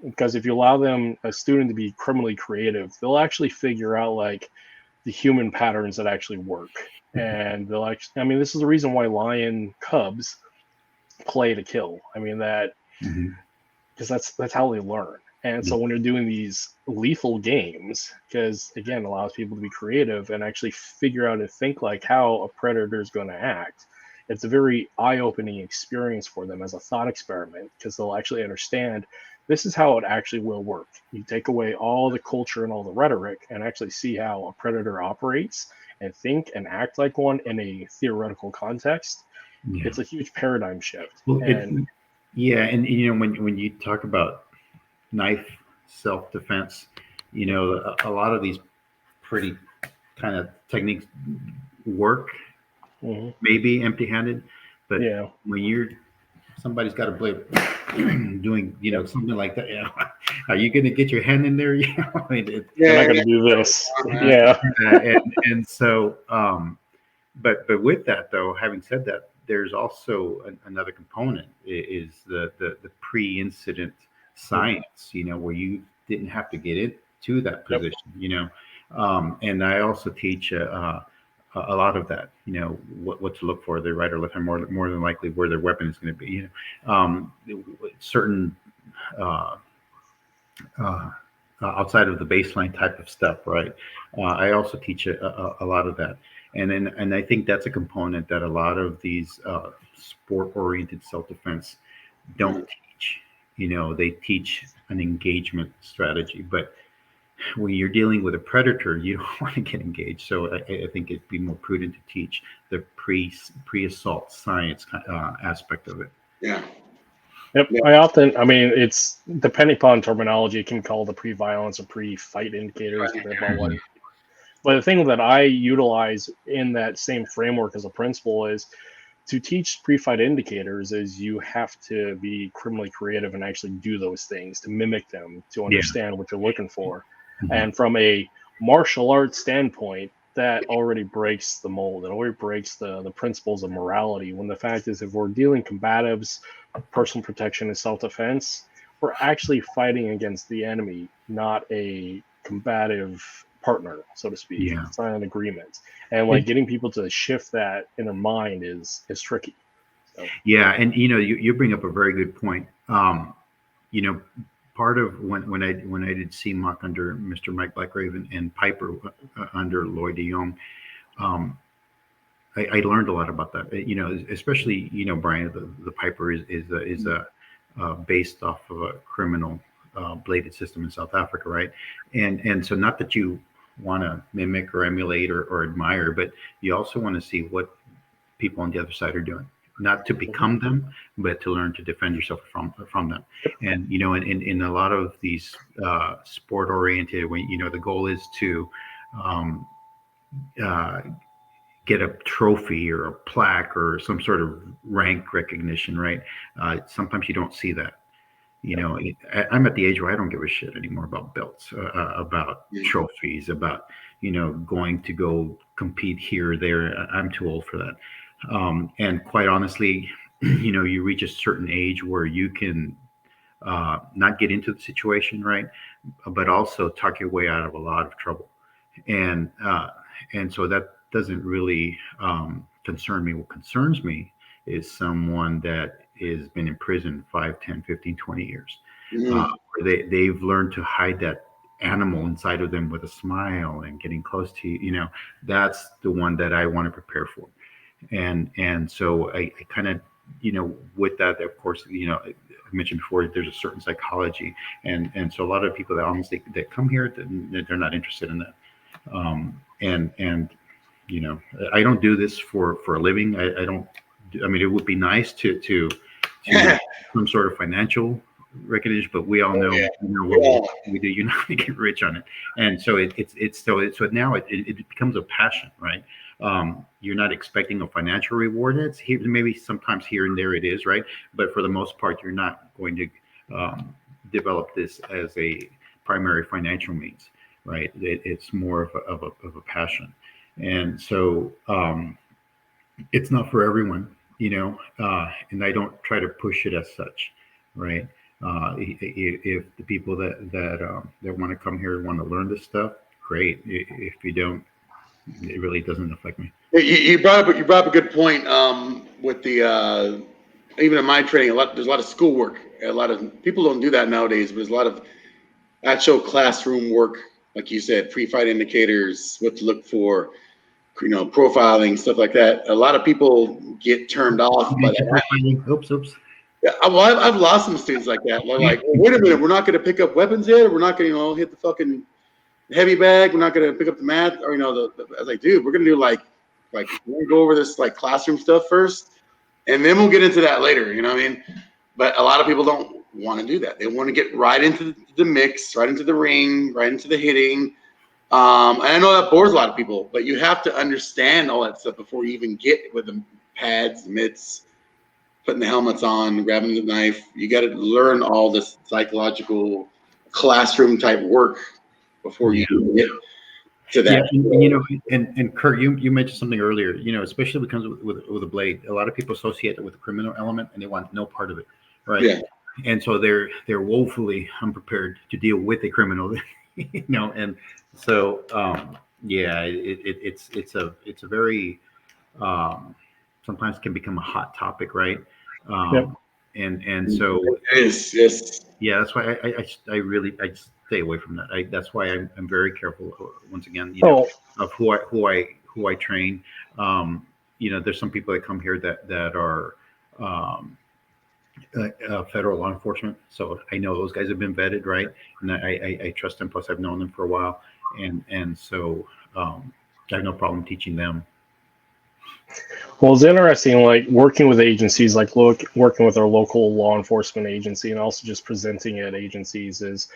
Because if you allow a student to be criminally creative, they'll actually figure out like the human patterns that actually work. And they'll actually, I mean, this is the reason why lion cubs play to kill. I mean, that Mm-hmm. because that's how they learn. And so when you're doing these lethal games, because again, it allows people to be creative and actually figure out and think like how a predator is going to act. It's a very eye-opening experience for them as a thought experiment, because they'll actually understand this is how it actually will work. You take away all the culture and all the rhetoric and actually see how a predator operates and think and act like one in a theoretical context. Yeah. It's a huge paradigm shift. Well, And yeah, and when you talk about knife self defense, a lot of these pretty kind of techniques work, maybe empty handed, but yeah, when somebody's got a blade doing something like that, are you going to get your hand in there? I mean, you're not going to do this. Yeah. and so but with that though, having said that, there's also another component is the pre-incident science, where you didn't have to get into that Yep. position, and I also teach a lot of that, what to look for, the right or left hand, more than likely where their weapon is going to be, certain outside of the baseline type of stuff, right? I also teach a lot of that, and I think that's a component that a lot of these sport-oriented self-defense don't teach. They teach an engagement strategy, but when you're dealing with a predator, you don't want to get engaged. So I think it'd be more prudent to teach the pre-assault science aspect of it. Yeah. Yep. I mean, it's depending upon terminology, you can call the pre-violence or pre-fight indicators, depending upon what. But the thing that I utilize in that same framework as a principle is to teach pre-fight indicators is you have to be criminally creative and actually do those things to mimic them, to understand what you're looking for. Mm-hmm. And from a martial arts standpoint, that already breaks the mold. It already breaks the principles of morality. When the fact is, if we're dealing combatives, personal protection, and self-defense, we're actually fighting against the enemy, not a combative partner, so to speak. Yeah. It's not an agreement. And like getting people to shift that in their mind is tricky. So. Yeah, and you bring up a very good point. Part of when I did CMOC under Mr. Mike Blackraven and Piper under Lloyd De Jongh, I learned a lot about that. Especially Brian, the Piper is based off of a criminal bladed system in South Africa, right? And so not that you want to mimic or emulate or admire, but you also want to see what people on the other side are doing. Not to become them, but to learn to defend yourself from them. And in a lot of these sport oriented, when the goal is to get a trophy or a plaque or some sort of rank recognition, right? Sometimes you don't see that. I'm at the age where I don't give a shit anymore about belts, about trophies, about going to go compete here or there. I'm too old for that. And quite honestly, you reach a certain age where you can not get into the situation, right? But also talk your way out of a lot of trouble. And so that doesn't really concern me. What concerns me is someone that has been in prison 5, 10, 15, 20 years. Where they've learned to hide that animal inside of them with a smile and getting close to you. That's the one that I want to prepare for. And so I kind of, with that, of course, I mentioned before, there's a certain psychology, and so a lot of people that honestly that come here, they're not interested in that. And I don't do this for a living. I don't. I mean, it would be nice to some sort of financial recognition, but we all know, what we do. You're not going to get rich on it, and so so now it becomes a passion, right? You're not expecting a financial reward. It's here, maybe sometimes here and there it is, right? But for the most part, you're not going to develop this as a primary financial means, right? It's more of a passion, and so it's not for everyone, and I don't try to push it as such, right? If the people that want to come here want to learn this stuff, great. If you don't, it really doesn't affect me. You brought up a good point with the even in my training. There's a lot of schoolwork. A lot of people don't do that nowadays, but there's a lot of actual classroom work, like you said, pre-fight indicators, what to look for, profiling, stuff like that. A lot of people get turned off by that. Oops. Yeah, well, I've lost some students like that. They're like, well, wait a minute, we're not going to pick up weapons yet. We're not going to, hit the fucking heavy bag. We're not going to pick up the mat, or I was like, dude, we're going to do like we're going to go over this like classroom stuff first, and then we'll get into that later. You know what I mean? But a lot of people don't want to do that. They want to get right into the mix, right into the ring, right into the hitting. And I know that bores a lot of people, but you have to understand all that stuff before you even get with the pads, mitts, putting the helmets on, grabbing the knife. You got to learn all this psychological classroom type work before you get to that. Yeah, and Kurt, you mentioned something earlier. Especially when it comes with a blade, a lot of people associate it with the criminal element, and they want no part of it, right? Yeah. And so they're woefully unprepared to deal with a criminal, and so it's a very sometimes can become a hot topic, right? And so yes. Yeah, that's why I really stay away from that. That's why I'm very careful. Once again, of who I train. There's some people that come here that are federal law enforcement, so I know those guys have been vetted, right? And I trust them. Plus, I've known them for a while, and so I have no problem teaching them. Well, it's interesting, like working with agencies, like working with our local law enforcement agency, and also just presenting at agencies is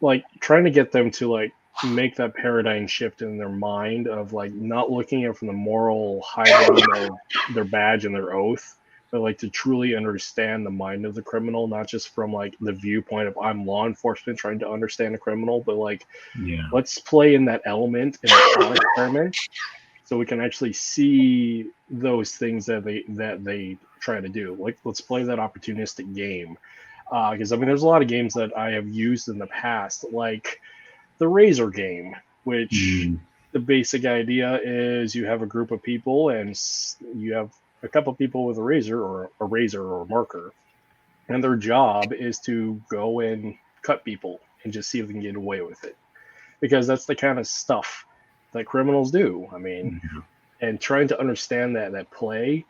like trying to get them to like make that paradigm shift in their mind of like not looking at it from the moral high ground of their badge and their oath, but like to truly understand the mind of the criminal, not just from like the viewpoint of I'm law enforcement trying to understand a criminal, but like let's play in that element in a thought experiment so we can actually see those things that they try to do. Like let's play that opportunistic game. Because I mean, there's a lot of games that I have used in the past, like the Razor game, which the basic idea is you have a group of people and you have a couple of people with a razor or a marker, and their job is to go and cut people and just see if they can get away with it, because that's the kind of stuff that criminals do. I mean, and trying to understand that play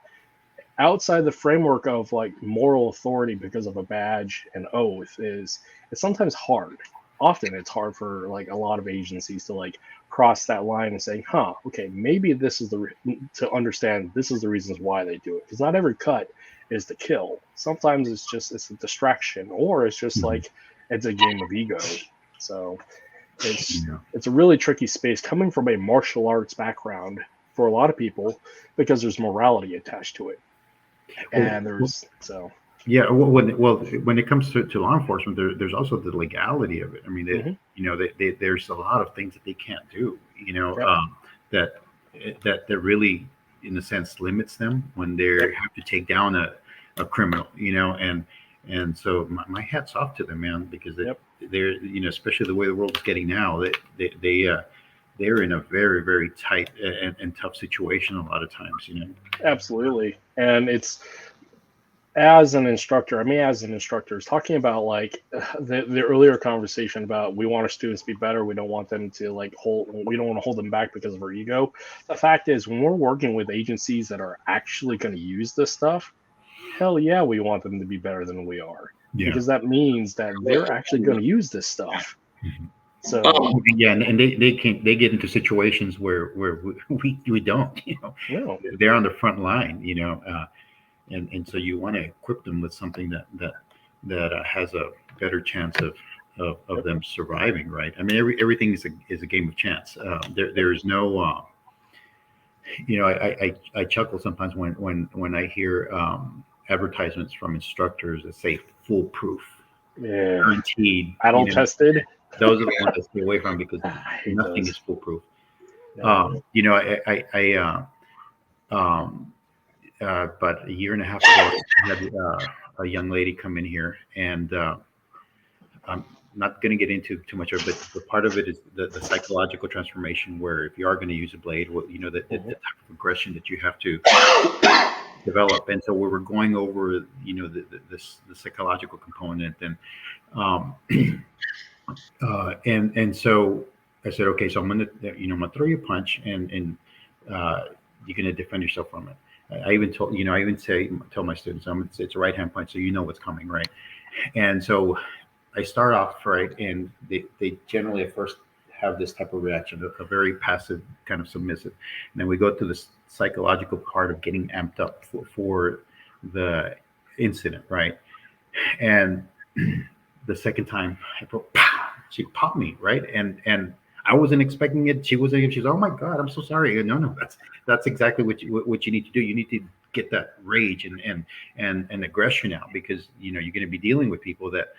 outside the framework of like moral authority because of a badge and oath it's sometimes hard. Often it's hard for like a lot of agencies to like cross that line and say, okay, maybe this is to understand this is the reasons why they do it. Because not every cut is to kill. Sometimes it's a distraction, or it's just like it's a game of ego. So it's a really tricky space coming from a martial arts background for a lot of people, because there's morality attached to it. And when it comes to law enforcement, there's also the legality of it. I mean, there's a lot of things that they can't do, that really, in a sense, limits them when they have to take down a criminal, and so my hat's off to them, man, because they're, especially the way the world is getting now, they're in a very, very tight and tough situation a lot of times, Absolutely. And it's, as an instructor, is talking about like the earlier conversation about we want our students to be better. We don't want them to we don't want to hold them back because of our ego. The fact is, when we're working with agencies that are actually going to use this stuff, hell yeah, we want them to be better than we are. Because that means that they're actually going to use this stuff. So and they get into situations where we don't, they're on the front line, and so you want to equip them with something that has a better chance of them surviving, right? I mean, everything is a game of chance. There's no, I chuckle sometimes when I hear advertisements from instructors that say foolproof, guaranteed, battle tested. Those are the ones to stay away from, because nothing is foolproof. But a year and a half ago, I had a young lady come in here, and I'm not going to get into too much of it, but part of it is the psychological transformation, where if you are going to use a blade, the type of aggression that you have to develop. And so we were going over, the psychological component, and so I said, okay, so I'm gonna throw you a punch, and you're gonna defend yourself from it. I even tell my students, it's a right hand punch, so you know what's coming, right? And so I start off right, and they generally at first have this type of reaction, a very passive, kind of submissive, and then we go to the psychological part of getting amped up for the incident, right? And the second time, she popped me, right? And I wasn't expecting it. She's oh my God, I'm so sorry. No, that's exactly what you need to do. You need to get that rage and aggression out, because you're going to be dealing with people that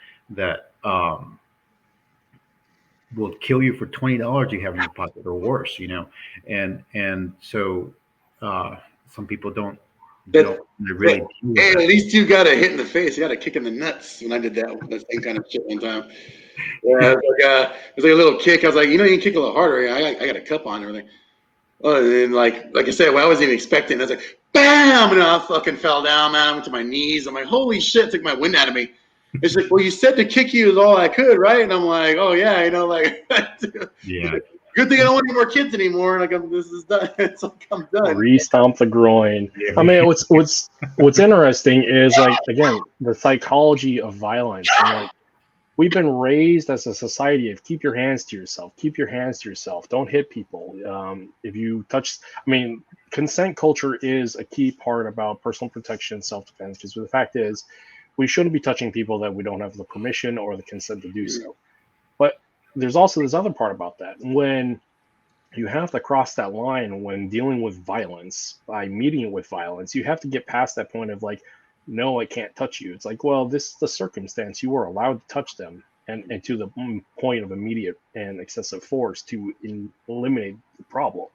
will kill you for $20 you have in your pocket or worse, and so some people don't really. Hey, at least you got a hit in the face. You got a kick in the nuts when I did that same kind of shit one time. Yeah, it was like a little kick. I was like, you can kick a little harder. I got a cup on and everything. Oh, and then like I said, I wasn't even expecting. I was like, bam! And I fucking fell down, man. I went to my knees. I'm like, holy shit! Took my wind out of me. It's like, well, you said to kick you is all I could, right? And I'm like, oh yeah, yeah. Good thing I don't want any more kids anymore. Like this is done. It's like I'm done. Re-stomp the groin. Yeah. I mean, what's interesting is like, again, the psychology of violence. And like, we've been raised as a society of keep your hands to yourself. Keep your hands to yourself. Don't hit people. If you touch, consent culture is a key part about personal protection, self-defense. Because the fact is, we shouldn't be touching people that we don't have the permission or the consent to do so. But there's also this other part about that. When you have to cross that line when dealing with violence. By meeting it with violence, you have to get past that point of like, no, I can't touch you. It's like, well, this is the circumstance. You were allowed to touch them, and to the point of immediate and excessive force to eliminate the problem.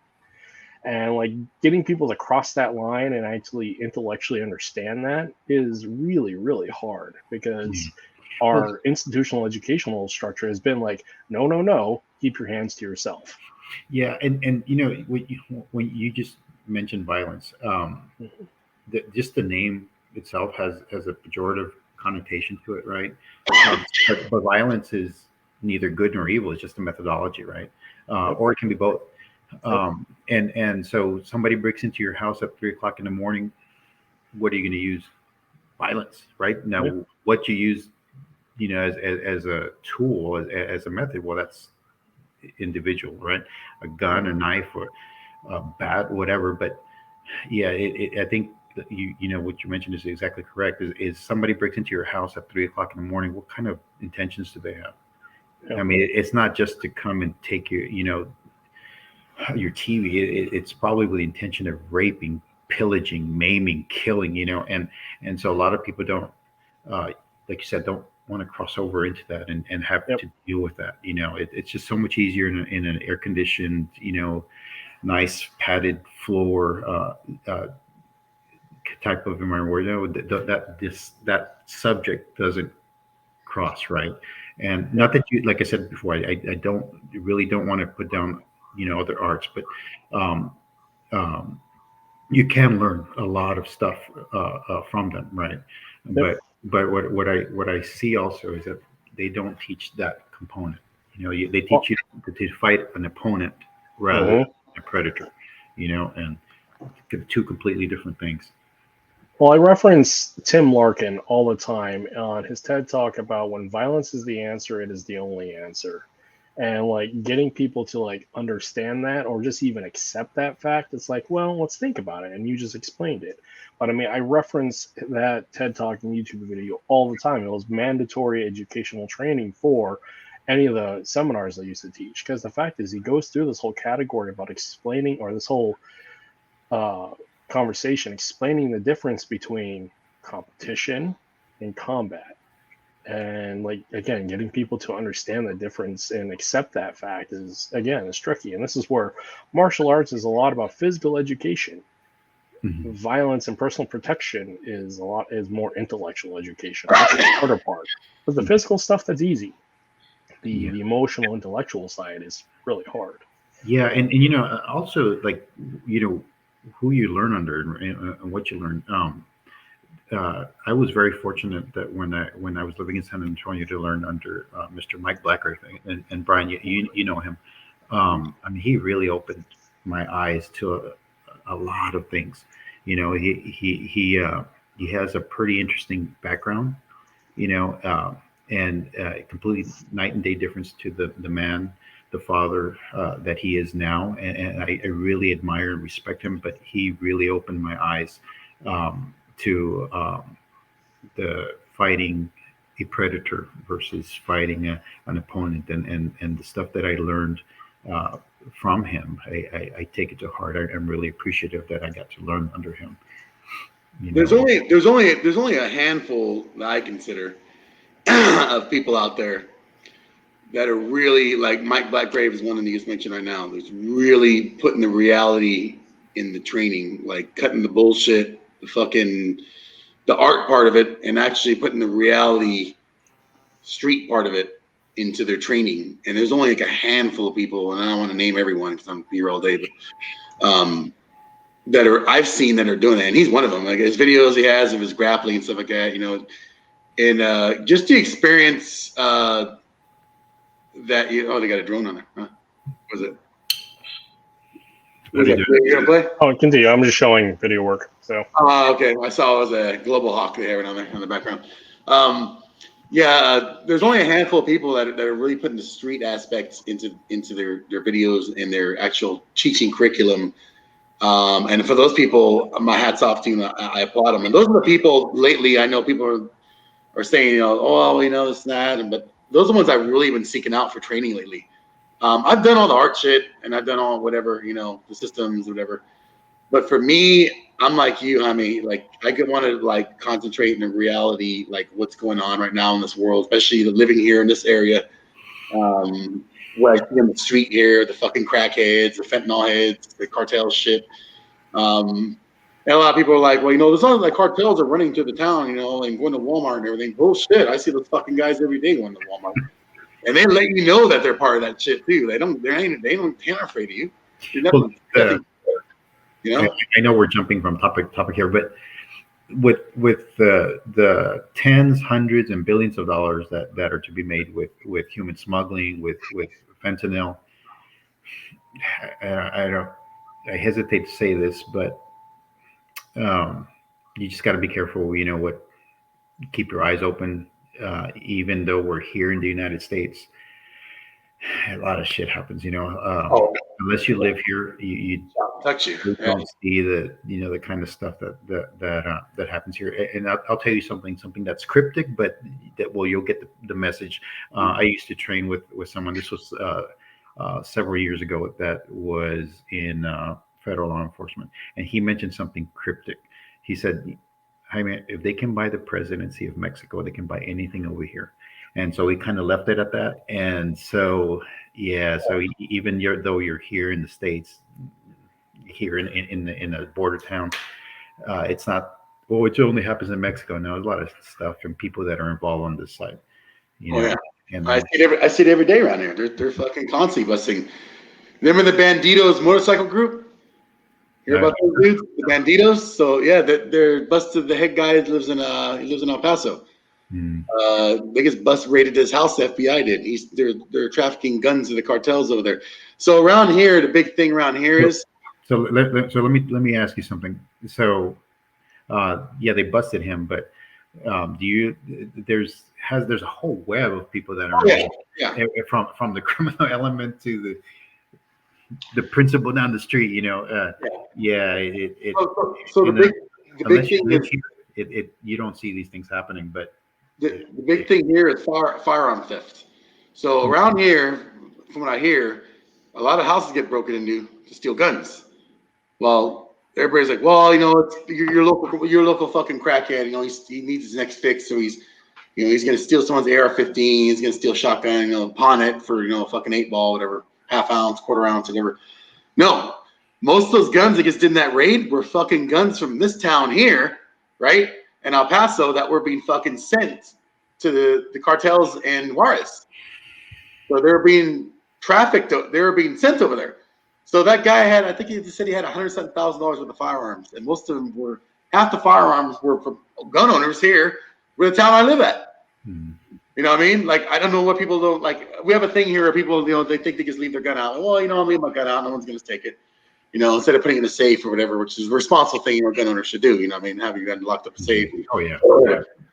And like getting people to cross that line and actually intellectually understand that is really, really hard, because our institutional educational structure has been like, no, no, no, keep your hands to yourself. Yeah, and you know, when you just mentioned violence, just the name itself has a pejorative connotation to it, right? But violence is neither good nor evil; it's just a methodology, right? Or it can be both. And so somebody breaks into your house at 3 o'clock in the morning. What are you going to use? Violence, right? Now, what you use, you know, as a tool, as a method, well, that's individual, right? A gun, a knife, or a bat, whatever. But yeah, I think that you know what you mentioned is exactly correct. Is somebody breaks into your house at 3 o'clock in the morning? What kind of intentions do they have? I mean, it's not just to come and take your, you know, your TV. It's probably with the intention of raping, pillaging, maiming, killing, you know, and so a lot of people don't, like you said, don't want to cross over into that and have to deal with that. You know, it's just so much easier in an air conditioned, you know, nice padded floor type of environment where, you know, that subject doesn't cross, right? And not that you, like I said before, I don't want to put down, you know, other arts, but um, um, you can learn a lot of stuff from them, right? But what I see also is that they don't teach that component. You know, they teach you to fight an opponent rather than a predator. You know, and two completely different things. Well, I reference Tim Larkin all the time on his TED Talk about when violence is the answer, it is the only answer. And like getting people to like understand that or just even accept that fact, it's like, well, let's think about it. And you just explained it. But I mean, I reference that TED Talk and YouTube video all the time. It was mandatory educational training for any of the seminars I used to teach. Because the fact is, he goes through this whole category about explaining, or this whole conversation explaining the difference between competition and combat. And like again, getting people to understand the difference and accept that fact is tricky. And this is where martial arts is a lot about physical education. Mm-hmm. Violence and personal protection is more intellectual education. That's the harder part. But the physical stuff, that's easy. The emotional, intellectual side is really hard. Yeah, and you know, also like, you know, who you learn under and what you learn. I was very fortunate that when I was living in San Antonio to learn under Mr. Mike Blacker, and Brian, you know him. I mean, he really opened my eyes to a lot of things. You know, he has a pretty interesting background. You know, and completely night and day difference to the man, the father that he is now, and I really admire and respect him. But he really opened my eyes to the fighting a predator versus fighting an opponent, and the stuff that I learned from him. I take it to heart. I'm really appreciative that I got to learn under him. You know? There's only a handful that I consider of people out there that are really, like Mike Blackgrave is one of these mentioned right now. There's really putting the reality in the training, like cutting the bullshit, the art part of it, and actually putting the reality street part of it into their training. And there's only like a handful of people, and I don't want to name everyone because I'm here all day, but I've seen that are doing that, and he's one of them. Like his videos he has of his grappling and stuff like that, you know, and just the experience that they got a drone on there. Huh? Was it? Was it you gonna play? Oh, continue. I'm just showing video work. So. Okay. I saw it was a Global Hawk they have on there in the background. There's only a handful of people that are really putting the street aspects into their videos and their actual teaching curriculum. And for those people, my hat's off to you. I applaud them. And those are the people lately. I know people are saying, you know, oh, we know this and that, but those are the ones I've really been seeking out for training lately. I've done all the art shit, and I've done all whatever, you know, the systems, whatever. But for me, I'm like you, Jaime. Like I could want to like concentrate in reality, like what's going on right now in this world, especially living here in this area. Where I see on the street here, the fucking crackheads, the fentanyl heads, the cartel shit. And a lot of people are like, well, you know, there's all like cartels are running to the town, you know, and going to Walmart and everything. Bullshit. I see those fucking guys every day going to Walmart. And they let you know that they're part of that shit too. They're not afraid of you. Well, You know? I know we're jumping from topic here, but with the tens, hundreds, and billions of dollars that are to be made with human smuggling, with fentanyl, I hesitate to say this, but you just got to be careful. You know what? Keep your eyes open. Even though we're here in the United States, a lot of shit happens. You know, unless you live here, you touch you. don't see the kind of stuff that happens here. And I'll tell you something that's cryptic, but you'll get the message. I used to train with someone. This was several years ago. That was in federal law enforcement, and he mentioned something cryptic. He said, Jaime, if they can buy the presidency of Mexico, they can buy anything over here. And so we kind of left it at that. And so, yeah, so even though you're here in the States, here in a border town, it's not, well, it only happens in Mexico. No, there's a lot of stuff and people that are involved on this side. You know? Yeah. And I see it every day around here. They're fucking constantly busting. Remember the Banditos motorcycle group? Hear about those dudes, the Banditos? So yeah, they're busted. The head guy lives in El Paso. Biggest bust raided his house. The FBI did. They're trafficking guns to the cartels over there. So around here, the big thing around here is. So let me ask you something. So yeah, they busted him, but there's a whole web of people that are from the criminal element to the principal down the street, you know. So the big thing is you don't see these things happening, but the big thing here is firearm theft. So around here, from what I hear, a lot of houses get broken into to steal guns. Well, everybody's like, well, you know, it's your local fucking crackhead. You know, he needs his next fix, so he's gonna steal someone's AR-15. He's gonna steal shotgun. You know, pawn it for a fucking 8-ball, whatever. Half ounce, quarter ounce, whatever. No, most of those guns that gets in that raid were fucking guns from this town here, right? And El Paso that were being fucking sent to the cartels in Juarez. So they're being trafficked. They were being sent over there. So that guy I think he said he had $107,000 worth of firearms, and most of them half the firearms were from gun owners here, where the town I live at. You know what I mean? Like, I don't know what people don't like. We have a thing here where people, they think they just leave their gun out. Well, I'm leaving my gun out. No one's going to take it. Instead of putting it in a safe or whatever, which is a responsible thing a gun owner should do. You know what I mean? Having your gun locked up in a safe. Oh, yeah.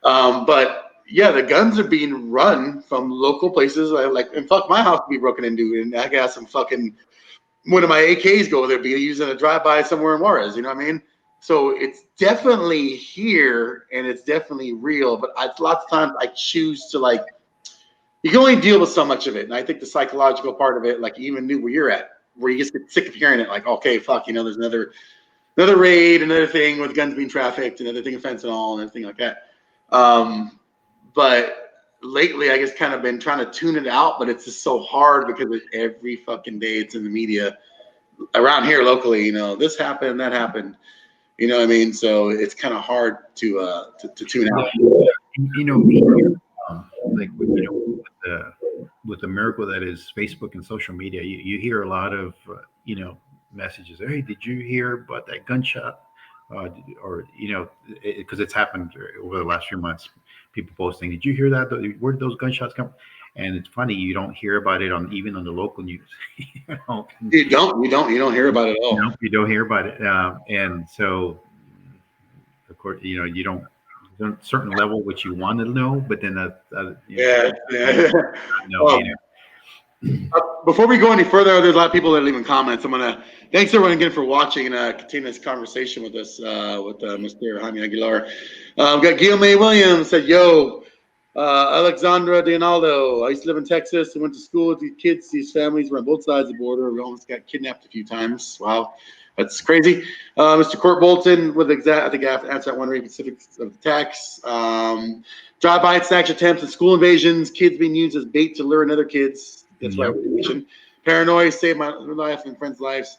But, yeah, the guns are being run from local places. And fuck, my house can be broken into. And I got some fucking, one of my AKs go there, be using a drive-by somewhere in Juarez. You know what I mean? So it's definitely here, and it's definitely real. But lots of times I choose to, like, you can only deal with so much of it. And I think the psychological part of it, like you even knew where you're at, where you just get sick of hearing it. Like, okay, fuck, there's another raid, another thing with guns being trafficked, another thing of fentanyl, and everything like that. But lately, I guess kind of been trying to tune it out, but it's just so hard because every fucking day it's in the media around here locally. This happened, that happened. You know what I mean? So it's kind of hard to tune out. Like with the miracle that is Facebook and social media, you hear a lot of messages. Hey, did you hear about that gunshot? Or because it's happened over the last few months. People posting, did you hear that? Where did those gunshots come? And it's funny, you don't hear about it even on the local news. You don't hear about it at all. No, you don't hear about it, and so of course you don't. There's a certain level which you want to know, but then before we go any further, there's a lot of people that are leaving comments. Thanks everyone again for watching and continue this conversation with us with Mr. Jaime Aguilar. We've got Guillaume Williams said, "Yo, Alexandra Donaldo. I used to live in Texas and went to school with these kids. These families were on both sides of the border. We almost got kidnapped a few times. Wow, that's crazy. Mr. Court Bolton with I think I have to answer that one. Specifics of attacks. Drive-by and snatch attempts and school invasions. Kids being used as bait to lure in other kids. That's why we mentioned. Paranoia saved my life and friends' lives.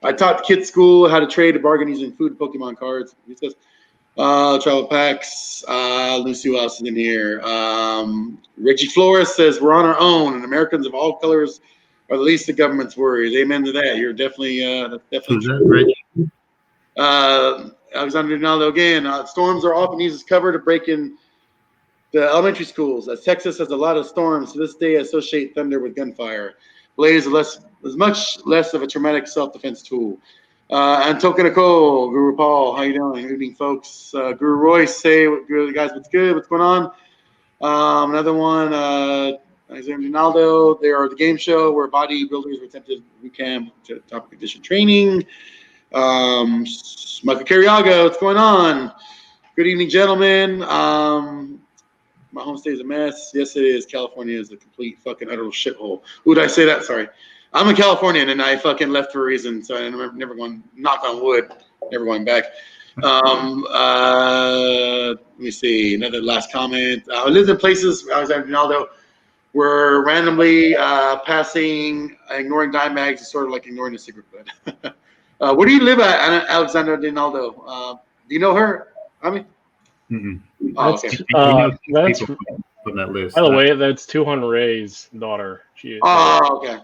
I taught kids school how to trade and bargain using food and Pokemon cards. Travel packs. Lucio else is in here. Reggie Flores says we're on our own, and Americans of all colors are the least the government's worries. Amen to that. You're definitely Reggie? Alexander Ronaldo again. Storms are often used as cover to break in the elementary schools. As Texas has a lot of storms, to this day I associate thunder with gunfire. Blaze is much less of a traumatic self-defense tool. And Tokenako, Guru Paul, how you doing? Good evening, folks. Guru Royce, guys, what's good? What's going on? Another one, Isaiah Ronaldo. They are the game show where bodybuilders were attempted boot camp to top condition training. Michael Carriaga, what's going on? Good evening, gentlemen. My home state is a mess. Yes, it is. California is a complete fucking utter shithole. Who did I say that? Sorry. I'm a Californian, and I fucking left for a reason, so I'm never going, knock on wood, never going back. Let me see. Another last comment. I lived in places, Alexander Ronaldo, where randomly passing, ignoring dime bags is sort of like ignoring a cigarette butt. Where do you live at, Alexander Ronaldo? Do you know her? I mean, oh, okay. That's from that list. By the way, that's Tuhun Ray's daughter. Okay.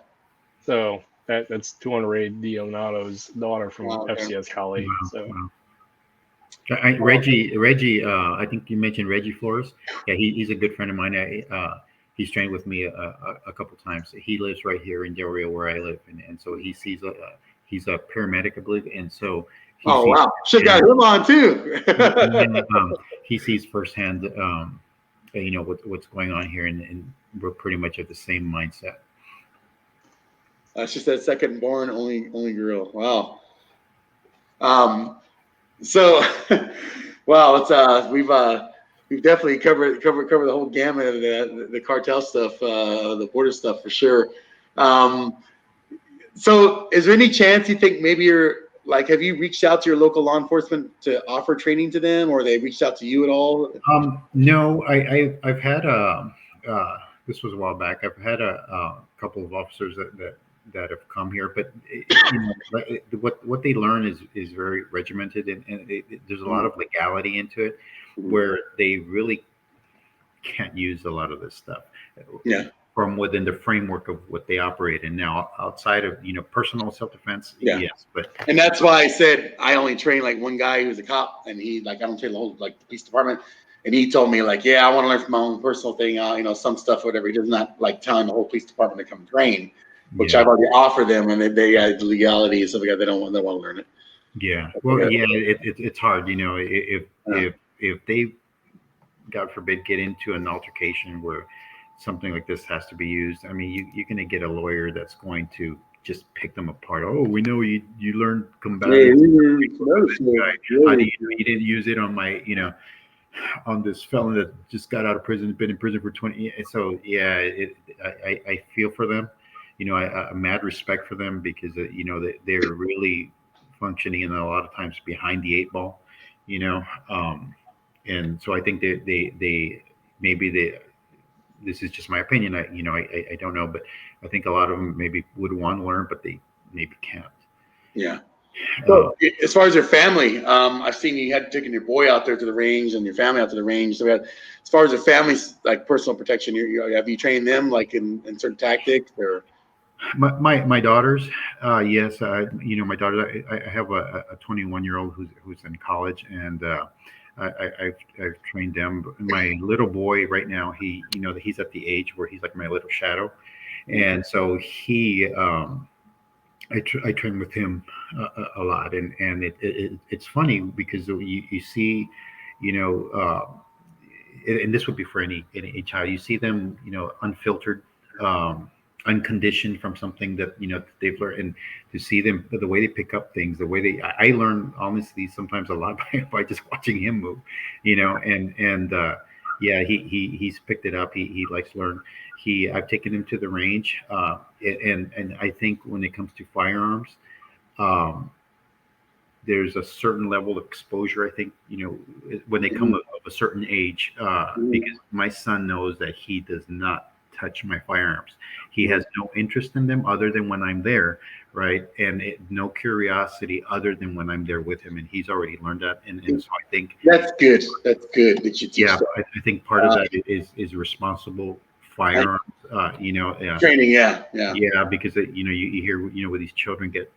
So that's Tuhun Ray Dionato's daughter from FCS Cali. Wow. So. Wow. Reggie, I think you mentioned Reggie Flores. Yeah, he's a good friend of mine. He's trained with me a couple times. He lives right here in Del Rio where I live, and so he sees he's a paramedic, I believe, and so. Wow! Should got him on too. He sees firsthand, what's going on here, and we're pretty much of the same mindset. She said second born, only girl. Wow. So, wow, it's we've definitely covered the whole gamut of the cartel stuff, the border stuff for sure. So, is there any chance you think maybe have you reached out to your local law enforcement to offer training to them, or they reached out to you at all? No, I've had this was a while back. I've had a couple of officers that have come here, but what they learn is very regimented, and there's a lot of legality into it, where they really can't use a lot of this stuff. Yeah. From within the framework of what they operate in. Now, outside of personal self-defense, yes, and that's why I said I only train like one guy who's a cop, and he I don't train the whole the police department, and he told me I want to learn from my own personal thing, some stuff, whatever. He does not like telling the whole police department to come train, which I've already offered them, and they the legality and stuff like that. They don't want to learn it. Yeah, well, it's hard, if they, God forbid, get into an altercation where something like this has to be used. I mean, you're going to get a lawyer that's going to just pick them apart. Oh, we know you learned Combatives. You didn't use it on my, on this felon that just got out of prison, been in prison for 20 years. So yeah, I feel for them. I mad respect for them because they're really functioning, and a lot of times behind the eight ball. And so I think this is just my opinion. I don't know, but I think a lot of them maybe would want to learn, but they maybe can't. Yeah. So as far as your family, I've seen you had taken your boy out there to the range and your family out to the range. So as far as your family's personal protection, have you trained them in certain tactics or? My daughters, yes. My daughter. I have a 21-year-old who's in college, and I've trained them. My little boy right now, he's at the age where he's like my little shadow, and so he, I train with him a lot, and it's funny because you see, and this would be for any child. You see them, unfiltered, unconditioned from something that they've learned, and to see them, the way they pick up things, the way I learn honestly sometimes a lot by just watching him move, and Yeah, he's picked it up. He likes to learn. I've taken him to the range, and I think when it comes to firearms, um, there's a certain level of exposure. I think when they come of a certain age, because my son knows that he does not touch my firearms. He has no interest in them other than when I'm there, right? And no curiosity other than when I'm there with him, and he's already learned that. And so I think that's good. That's good that you teach. Yeah, that. I think part of that is responsible firearms. Training. Yeah, because you hear where these children get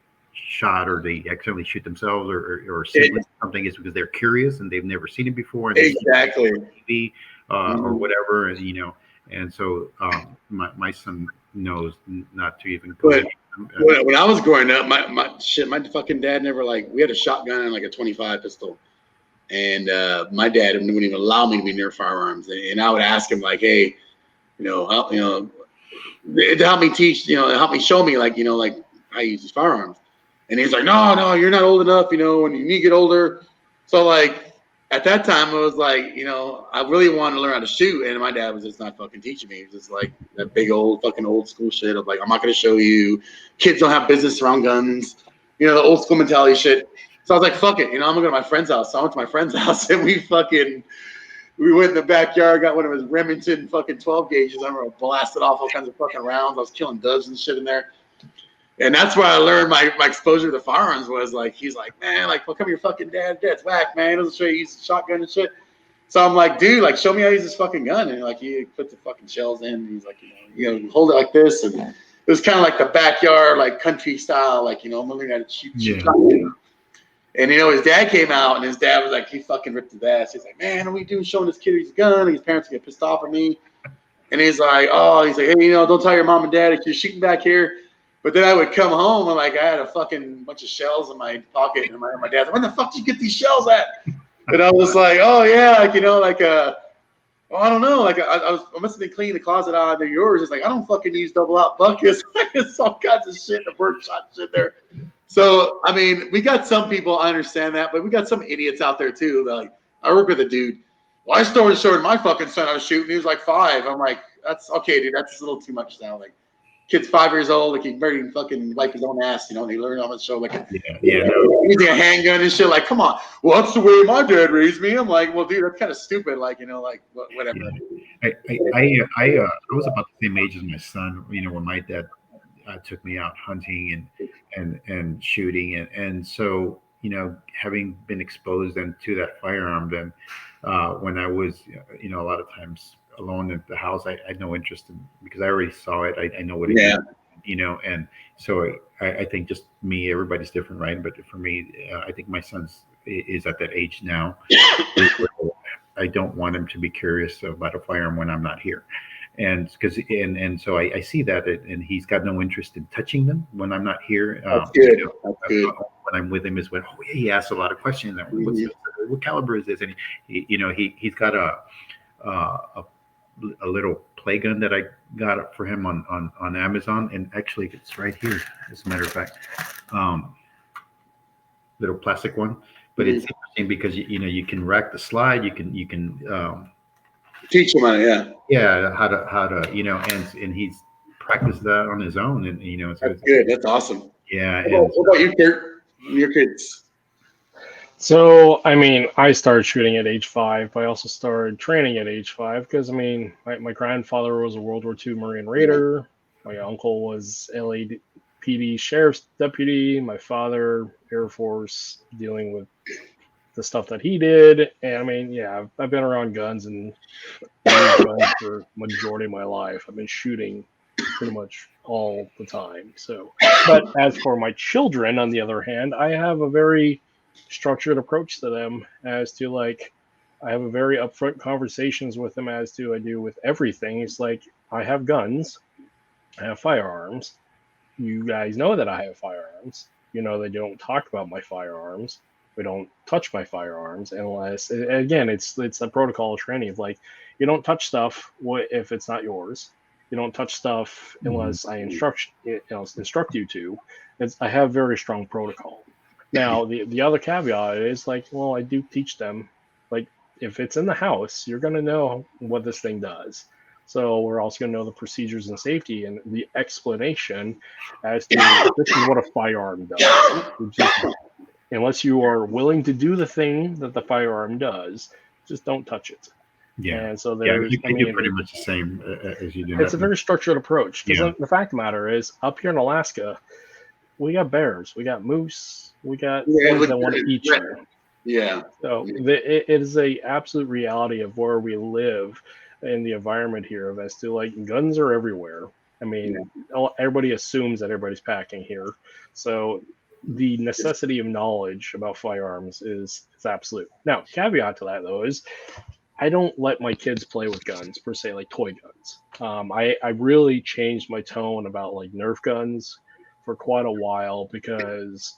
shot or they accidentally shoot themselves or something is because they're curious and they've never seen it before and exactly TV or whatever, and so my son knows not to even go. When I was growing up, my fucking dad never we had a shotgun and a 25 pistol, and my dad wouldn't even allow me to be near firearms, and I would ask him hey, help me teach, help me show me how you use these firearms. And he's like, no, you're not old enough, and you need to get older. So at that time, it was I really wanted to learn how to shoot, and my dad was just not fucking teaching me. He was just that big old fucking old school shit of I'm not going to show you. Kids don't have business around guns, the old school mentality shit. So I was like, fuck it, I'm gonna go to my friend's house. So I went to my friend's house, and we went in the backyard, got one of his Remington fucking 12 gauges. I remember blasted off all kinds of fucking rounds. I was killing doves and shit in there. And that's where I learned my exposure to firearms was he's like, man, how come your fucking dad's whack, man? He doesn't show you use a shotgun and shit. So I'm like, dude, show me how to use this fucking gun. And he put the fucking shells in. And he's like, hold it like this. And it was kind of the backyard, country style, I'm learning how to shoot shotgun. And his dad came out and his dad was he fucking ripped his ass. He's like, man, what are we doing showing this kid his gun? And his parents get pissed off at me. And he's like, hey, don't tell your mom and dad if you're shooting back here. But then I would come home and I had a fucking bunch of shells in my pocket, and my dad's like, "Where the fuck did you get these shells at?" And I was like, "Oh yeah, I don't know, I must have been cleaning the closet out of yours." It's I don't fucking use double out buckets. It's all kinds of shit, the birdshot shit there. So I mean, we got some people, I understand that, but we got some idiots out there too. I work with a dude. Well, I started showing my fucking son how to shoot, and he was 5. I'm like, that's okay, dude. That's a little too much now. Kid's 5 years old, he barely fucking wipe his own ass, and he learned on the show using a handgun and shit. Come on, well, that's the way my dad raised me. I'm like, well, dude, that's kind of stupid. Whatever. I was about the same age as my son. When my dad took me out hunting and shooting, and so having been exposed then to that firearm, then when I was a lot of times alone in the house, I had no interest in, because I already saw it. I know what it is, and so I think just me, everybody's different, right? But for me, I think my son's is at that age now. I don't want him to be curious about a firearm when I'm not here. And so I see that, and he's got no interest in touching them when I'm not here. That's good. That's good. When I'm with him is when he asks a lot of questions. What caliber is this? And he's got a little play gun that I got for him on Amazon, and actually it's right here, as a matter of fact, little plastic one. But it's interesting because you can rack the slide, you can teach him how to and he's practiced that on his own, and that's good. That's awesome. Yeah. What about you, Kurt? Your kids? So, I mean, I started shooting at age 5. I also started training at age 5 because, I mean, my grandfather was a World War II Marine Raider. My uncle was LAPD sheriff's deputy. My father, Air Force, dealing with the stuff that he did. And, I mean, yeah, I've been around guns and used guns for majority of my life. I've been shooting pretty much all the time. So, but as for my children, on the other hand, I have a very structured approach to them as to I have a very upfront conversations with them as to I do with everything. It's I have guns, I have firearms. You guys know that I have firearms. They don't talk about my firearms. We don't touch my firearms unless, again, it's a protocol of training of you don't touch stuff if it's not yours. You don't touch stuff unless I instruct you to. I have very strong protocol. Now, the other caveat is well, I do teach them if it's in the house, you're going to know what this thing does. So we're also going to know the procedures and safety and the explanation as to this is what a firearm does. Unless you are willing to do the thing that the firearm does, just don't touch it. Yeah. And so Yeah, there's, you do pretty much the same as you do. it's a very structured approach. Because Yeah. the fact of the matter is, up here in Alaska, we got bears, we got moose, we got Yeah, things that want to eat you. Yeah. So it is a absolute reality of where we live in the environment here of as to like guns are everywhere. I mean, everybody assumes that everybody's packing here. So the necessity of knowledge about firearms is absolute. Now, caveat to that though is I don't let my kids play with guns per se, like toy guns. I really changed my tone about like Nerf guns for quite a while because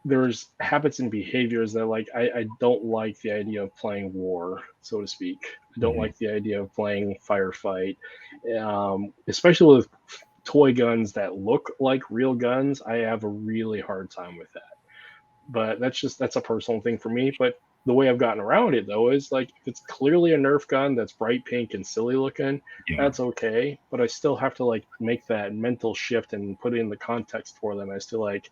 there's habits and behaviors that like I don't like the idea of playing war, so to speak. I don't like the idea of playing firefight, especially with toy guns that look like real guns. I have a really hard time with that. But that's a personal thing for me. But the way I've gotten around it though is like if it's clearly a Nerf gun that's bright pink and silly looking, that's okay. But I still have to like make that mental shift and put it in the context for them as to like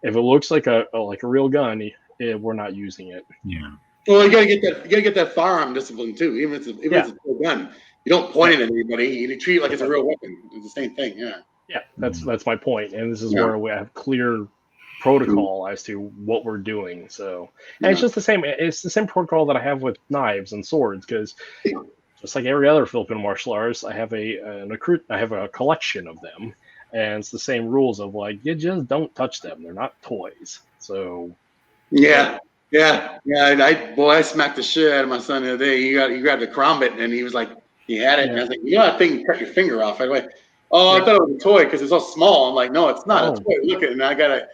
if it looks like a real gun, we're not using it. Yeah. Well, you gotta get that firearm discipline too. Even if it's a toy gun, you don't point it at anybody. You treat it like it's a real weapon. It's the same thing. Yeah. Yeah, that's my point, and this is where we have clear protocol as to what we're doing. So, and it's just the same. It's the same protocol that I have with knives and swords, because just like every other Filipino martial arts, I have a collection of them, and it's the same rules of like you just don't touch them. They're not toys. So, yeah. I smacked the shit out of my son the other day. He grabbed the Crombit and he was like, he had it, and I was like, you know that thing, you cut your finger off. I went, oh, I thought it was a toy because it's so small. I'm like, no, it's not a toy. Look at it, and I got a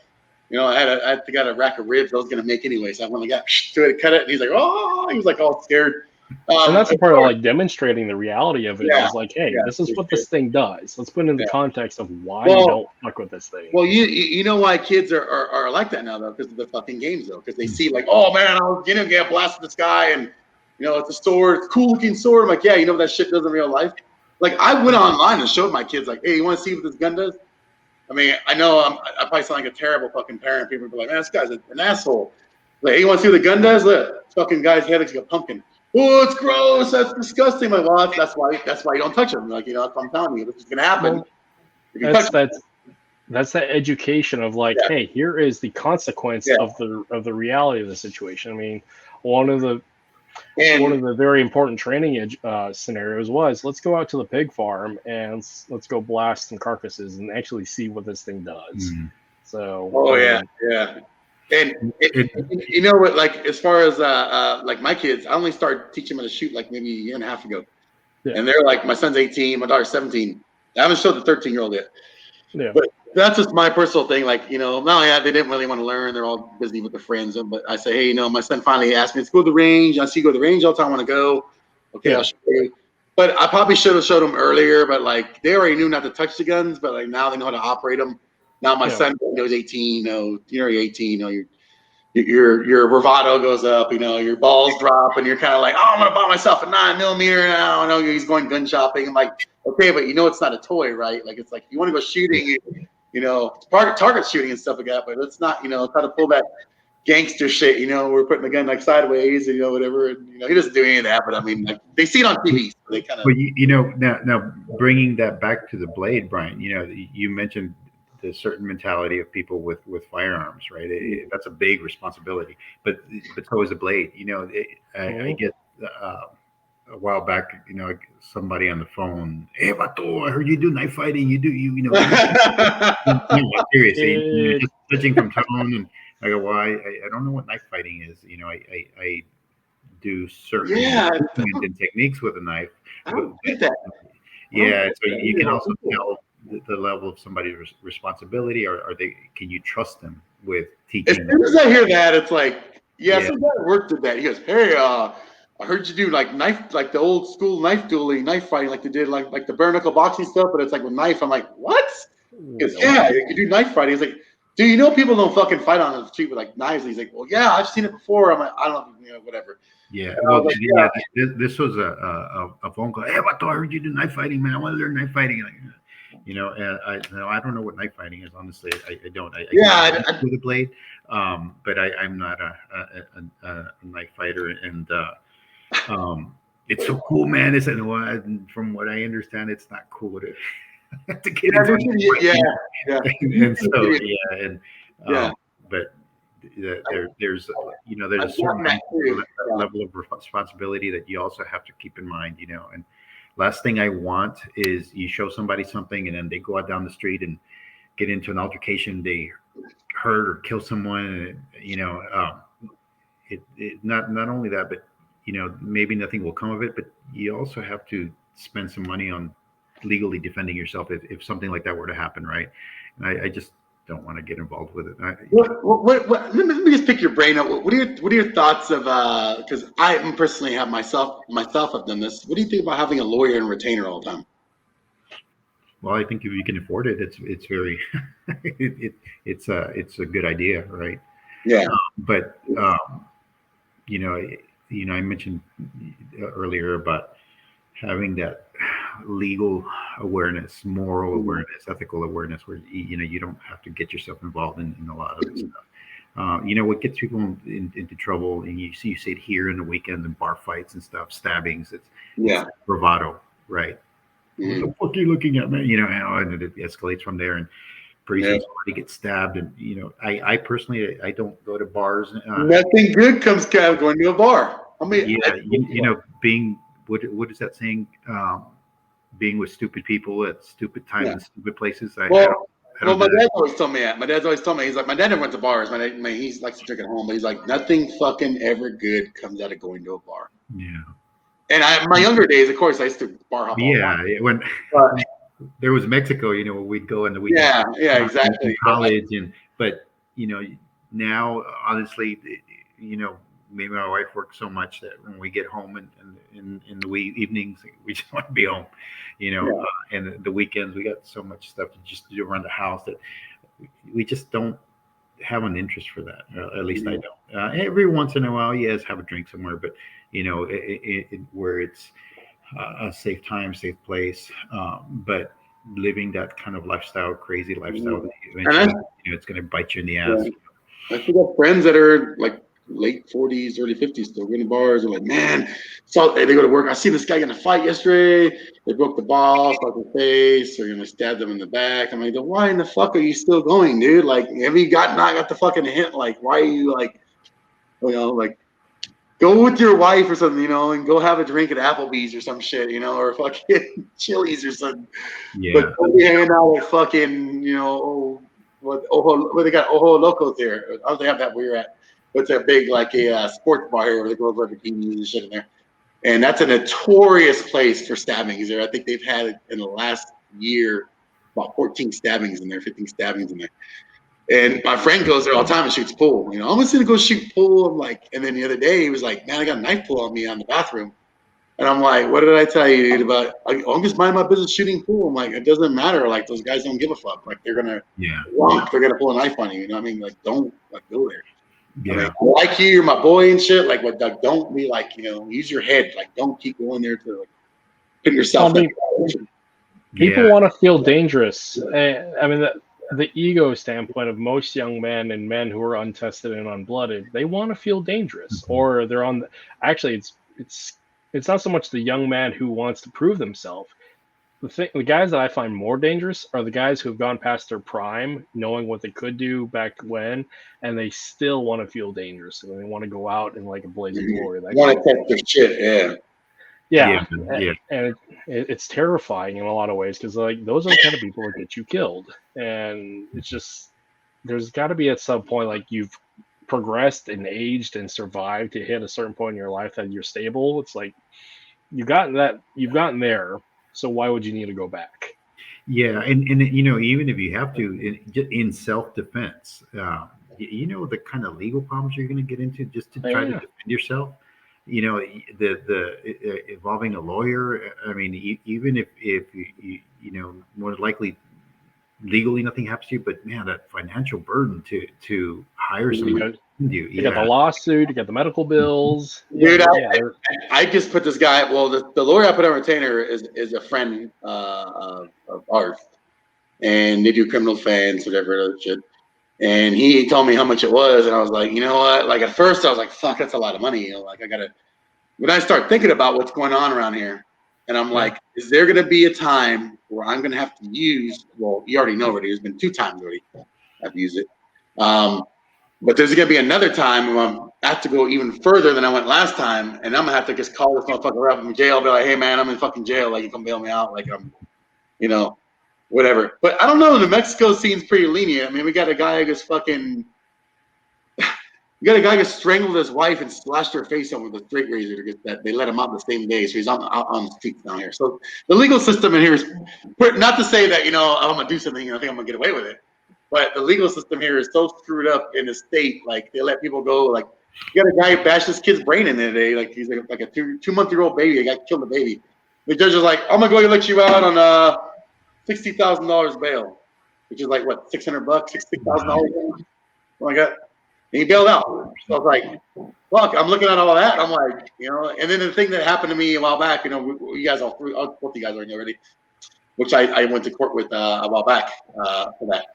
rack of ribs I was gonna make anyway, so I went and got to it, cut it, and he's like, oh, he was like all scared. And that's the part of like demonstrating the reality of it. Is like, hey, this is what this thing does. Let's put it in the context of why you don't fuck with this thing. Well, you know why kids are like that now though, because of the fucking games though, because they see like, oh man, I'll get blasted this guy, and it's a sword, it's a cool looking sword. I'm like, yeah, that shit does in real life. Like I went online and showed my kids like, hey, you want to see what this gun does? I mean, I know I probably sound like a terrible fucking parent. People be like, man, this guy's an asshole. Like, hey, you want to see what the gun does? Look, this fucking guy's head looks like a pumpkin. Oh, it's gross. That's disgusting. I'm like, well, that's why you don't touch him. Like, that's what I'm telling you. This is gonna happen. That's that education of like, hey, here is the consequence of the reality of the situation. I mean, one of the very important training scenarios was let's go out to the pig farm and let's go blast some carcasses and actually see what this thing does. So and you know what, like as far as like my kids, I only started teaching them how to shoot like maybe a year and a half ago, and they're like, my son's 18, my daughter's 17. I haven't showed the 13-year-old yet. But that's just my personal thing. Like, they didn't really want to learn. They're all busy with their friends. But I say, hey, my son finally asked me to go to the range. I see you go to the range all the time. I want to go. Okay, I'll show you. But I probably should have showed them earlier. But like, they already knew not to touch the guns. But like now they know how to operate them. Now my son knows 18. You're 18. Your bravado goes up. Your balls drop, and you're kind of like, oh, I'm gonna buy myself a 9mm now. I know he's going gun shopping. I'm like, okay, but it's not a toy, right? Like it's like you want to go shooting. Target shooting and stuff like that, but let's not, try to pull that gangster shit. We're putting the gun like sideways, and whatever. And, he doesn't do any of that, but I mean, like they see it on TV, so they kind of. But now bringing that back to the blade, Brian. You mentioned the certain mentality of people with firearms, right? That's a big responsibility, but so is the blade. I get. A while back, somebody on the phone, hey, Bato, I heard you do knife fighting. Seriously, you're just judging from tone. And I go, well, I don't know what knife fighting is. I do certain and techniques with a knife. I don't get that. Yeah, so you can also tell the level of somebody's responsibility, or can you trust them with teaching? As soon as I hear that, it's like, some guy worked at that. He goes, hey, I heard you do like knife, like the old school knife dueling, knife fighting, like they did like the bare knuckle boxing stuff, but it's like with knife. I'm like, what? He goes, yeah, you do knife fighting. He's like, Dude, you know people don't fucking fight on the street with like knives. He's like, well, yeah, I've seen it before. I'm like, I don't know, whatever. Yeah, And I well, was like, yeah, this was a phone call. Hey, what I heard you do knife fighting, man. I want to learn knife fighting. Like, and I don't know what knife fighting is. Honestly, I don't. I with a blade, but I'm not a knife fighter, and it's so cool, man. It's from what I understand, it's not cool to get and so but there's a certain level of responsibility that you also have to keep in mind, and last thing I want is you show somebody something and then they go out down the street and get into an altercation, they hurt or kill someone, not only that, but maybe nothing will come of it, but you also have to spend some money on legally defending yourself if something like that were to happen, right? And I just don't want to get involved with it. Let me just pick your brain up. What are your thoughts of because I personally have myself have done this. What do you think about having a lawyer and retainer all the time? Well, I think if you can afford it, it's very it's a good idea, right? Yeah. But I mentioned earlier about having that legal awareness, moral awareness, ethical awareness, where you don't have to get yourself involved in a lot of this stuff. What gets people into trouble, and you see it here in the weekends and bar fights and stuff, stabbings. It's bravado, right? What the fuck are you looking at, man? And it escalates from there, and pretty soon somebody gets stabbed. And I personally, I don't go to bars. Nothing good comes out of going to a bar. I mean, being what is that saying? Being with stupid people at stupid times and stupid places. My dad always told me that. My dad's always told me, he's like, my dad never went to bars. He likes to drink at home, but he's like, nothing fucking ever good comes out of going to a bar. Yeah. And my younger days, of course, I used to bar hop. Yeah, when there was Mexico, we'd go in the weekend. Yeah, exactly. College, but now, honestly, maybe my wife works so much that when we get home in the evenings, we just want to be home, and the weekends we got so much stuff to just do around the house that we just don't have an interest for that. At least I don't. Every once in a while, yes, have a drink somewhere, but where it's a safe time, safe place, but living that kind of lifestyle, crazy lifestyle, eventually, it's going to bite you in the ass. I still got friends that are like late 40s, early 50s, still going to bars. They're like, man, so they go to work. I see this guy in a fight yesterday. They broke the ball, stuck his face, or stabbed them in the back. I'm like, why in the fuck are you still going, dude? Like, have you not got the fucking hint? Like, why are you like, go with your wife or something, and go have a drink at Applebee's or some shit, or fucking Chili's or something. Yeah. But don't be hanging out at fucking, what they got Ojo Locos there. I don't think have that where you're at. But it's a big sports bar here where the girls wear bikinis and shit in there. And that's a notorious place for stabbings there. I think they've had in the last year about 14 stabbings in there, 15 stabbings in there. And my friend goes there all the time and shoots pool. I'm just gonna go shoot pool. I'm like, and then the other day he was like, man, I got a knife pull on me on the bathroom. And I'm like, what did I tell you, dude, about I'm just minding my business shooting pool. I'm like, it doesn't matter. Like, those guys don't give a fuck. Like, they're gonna they're gonna pull a knife on you. You know what I mean? Like, don't go there. Yeah. I like you, you're my boy and shit. Like, don't be like, use your head. Like, don't keep going there to put yourself. People want to feel dangerous. I mean, the ego standpoint of most young men and men who are untested and unblooded, they want to feel dangerous, or they're on. Actually, it's not so much the young man who wants to prove themselves. The guys that I find more dangerous are the guys who have gone past their prime, knowing what they could do back when, and they still want to feel dangerous, and they want to go out in like a blaze of glory. They want to test their shit, yeah. And it's terrifying in a lot of ways, because like those are the kind of people that get you killed, and it's just there's got to be at some point like you've progressed and aged and survived to hit a certain point in your life that you're stable. It's like you've gotten there. So why would you need to go back? Yeah, and even if you have to, in self-defense, the kind of legal problems you're going to get into just to try to defend yourself. The involving a lawyer. I mean, even if you more likely legally nothing happens to you, but man, that financial burden to hire somebody. You got the lawsuit, you got the medical bills. Dude, I just put this guy. Well, the lawyer I put on retainer is a friend of ours, and they do criminal defense, whatever other shit. And he told me how much it was, and I was like, you know what? Like at first, I was like, fuck, that's a lot of money. You know, like I gotta. When I start thinking about what's going on around here, and I'm like, is there gonna be a time where I'm gonna have to use? Well, you already know already. There's been 2 times already I've used it. But there's gonna be another time when I have to go even further than I went last time, and I'm gonna have to just call this motherfucker up from jail, be like, "Hey man, I'm in fucking jail. Like you come bail me out. Like I'm, you know, whatever." But I don't know. The Mexico scene's pretty lenient. I mean, we got a guy who just fucking, we got a guy who strangled his wife and slashed her face on with a straight razor. That they let him out the same day, so he's on the streets down here. So the legal system in here is, not to say that I'm gonna do something, I think I'm gonna get away with it. But the legal system here is so screwed up in the state. Like they let people go. Like you got a guy who bashed his kid's brain in there today. Like he's like a 2-month-old baby. A guy killed the baby. The judge was like, "I'm gonna go let you out on $60,000 bail," which is like what, $600, $60,000. Oh my god! And he bailed out. So I was like, "Fuck!" I'm looking at all that. I'm like, And then the thing that happened to me a while back. You guys both you guys already know already. Which I went to court with a while back for that.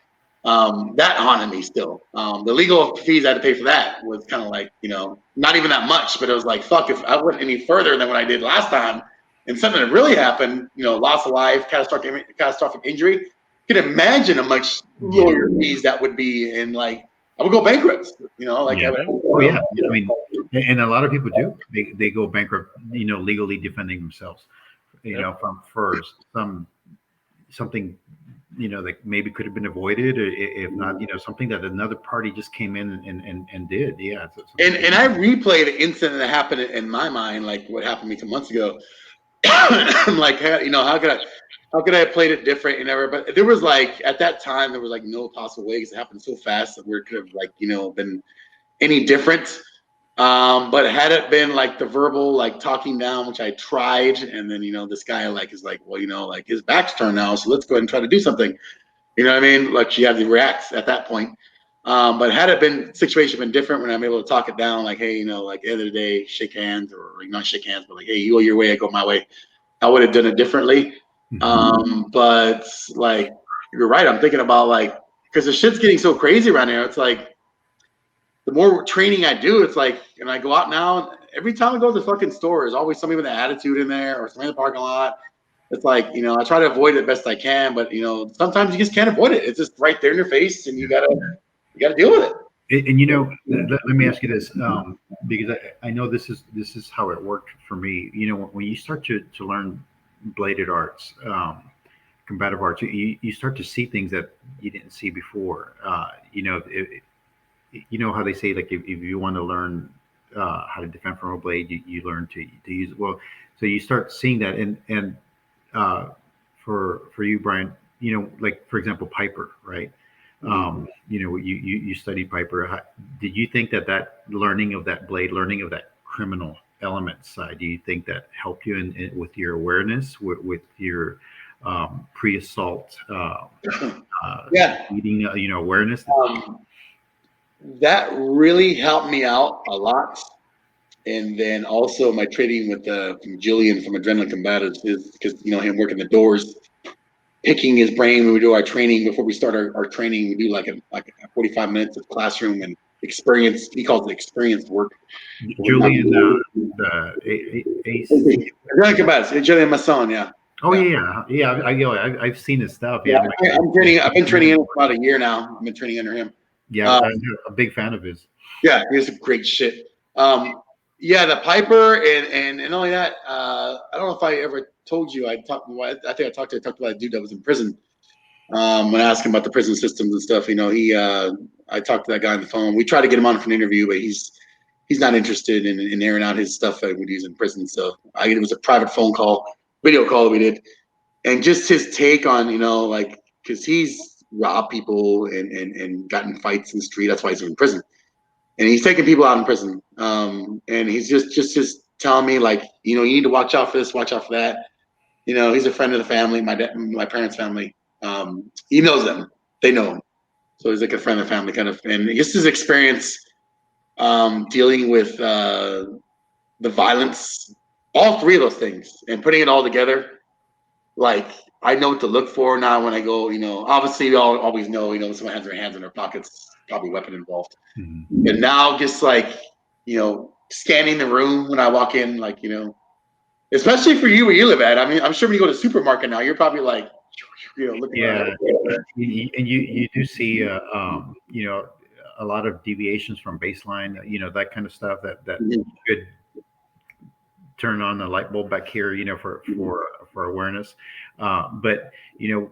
That haunted me still. The legal fees I had to pay for that was kind of like, not even that much, but it was like, fuck, if I went any further than what I did last time and something that really happened, loss of life, catastrophic injury, you can imagine how much lawyer fees that would be. And like, I would go bankrupt, I mean, and a lot of people do, they go bankrupt, legally defending themselves, for something that maybe could have been avoided, or if not, something that another party just came in and did. Yeah. And I replay the incident that happened in my mind, like what happened to me 2 months ago. I'm like, how could I have played it different and ever? But there was like, at that time, there was like no possible way because it happened so fast that we could have like, been any different. But had it been like the verbal, like talking down, which I tried, and then this guy is like, well, like his back's turned now, so let's go ahead and try to do something. You know what I mean? Like you have to react at that point. But had it been situation been different when I'm able to talk it down, like, hey, like at the end of the day, shake hands, or like, not shake hands, but like, hey, you go your way, I go my way. I would have done it differently. But like you're right. I'm thinking about like, because the shit's getting so crazy around here. It's like, the more training I do, it's like, and I go out now, every time I go to the fucking store, there's always somebody with an attitude in there or somebody in the parking lot. It's like, I try to avoid it best I can, but sometimes you just can't avoid it. It's just right there in your face, and you gotta deal with it. And let me ask you this, because I know this is how it worked for me. When you start to learn bladed arts, combative arts, you start to see things that you didn't see before. How they say, like, if you want to learn how to defend from a blade, you learn to use it well. So you start seeing that, and for you, Brian, like for example, Piper, right? You studied Piper. Did you think that learning of that blade, learning of that criminal element side, do you think that helped you in with your awareness, with your pre-assault leading, awareness? That really helped me out a lot. And then also my training with from Julian from Adrenaline Combatives is because, him working the doors, picking his brain when we do our training. Before we start our training, we do like a 45 minutes of classroom and experience. He calls it experience work. Julian, Adrenaline Combatives, Julian Masson, yeah. Oh yeah. I've seen his stuff. Yeah, I've been training him for about a year now. I've been training under him. Yeah, I'm a big fan of his. Yeah, he has some great shit. The Piper and only that. I don't know if I ever told you. I think I talked about a dude that was in prison. When I asked him about the prison systems and stuff, I talked to that guy on the phone. We tried to get him on for an interview, but he's not interested in airing out his stuff that he's in prison. So it was a private video call that we did, and just his take on because he's robbed people and gotten fights in the street. That's why he's in prison, and he's taking people out in prison. And he's just telling me like, you need to watch out for this, watch out for that. He's a friend of the family, my parents' family. he knows them. They know him. So he's like a friend of the family kind of. And I guess his experience dealing with the violence, all three of those things, and putting it all together, like I know what to look for now when I go. Obviously we all always know. Someone has their hands in their pockets, probably a weapon involved. Mm-hmm. And now just like scanning the room when I walk in, like especially for you where you live at. I mean, I'm sure when you go to the supermarket now, you're probably like, looking around. And you do see a lot of deviations from baseline, that kind of stuff that mm-hmm. could turn on the light bulb back here, for awareness. But you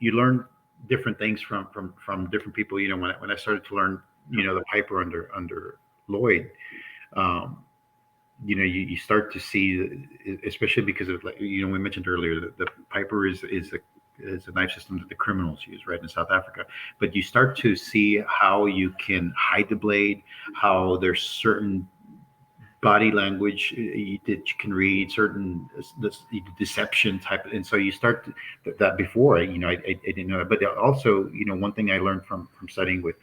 learn different things from different people. When I started to learn, the Piper under Lloyd, you start to see, especially because of, we mentioned earlier that the Piper is a knife system that the criminals use, right, in South Africa. But you start to see how you can hide the blade, how there's certain body language that you can read, certain deception type, and so you start that before I didn't know that. But also, one thing I learned from studying with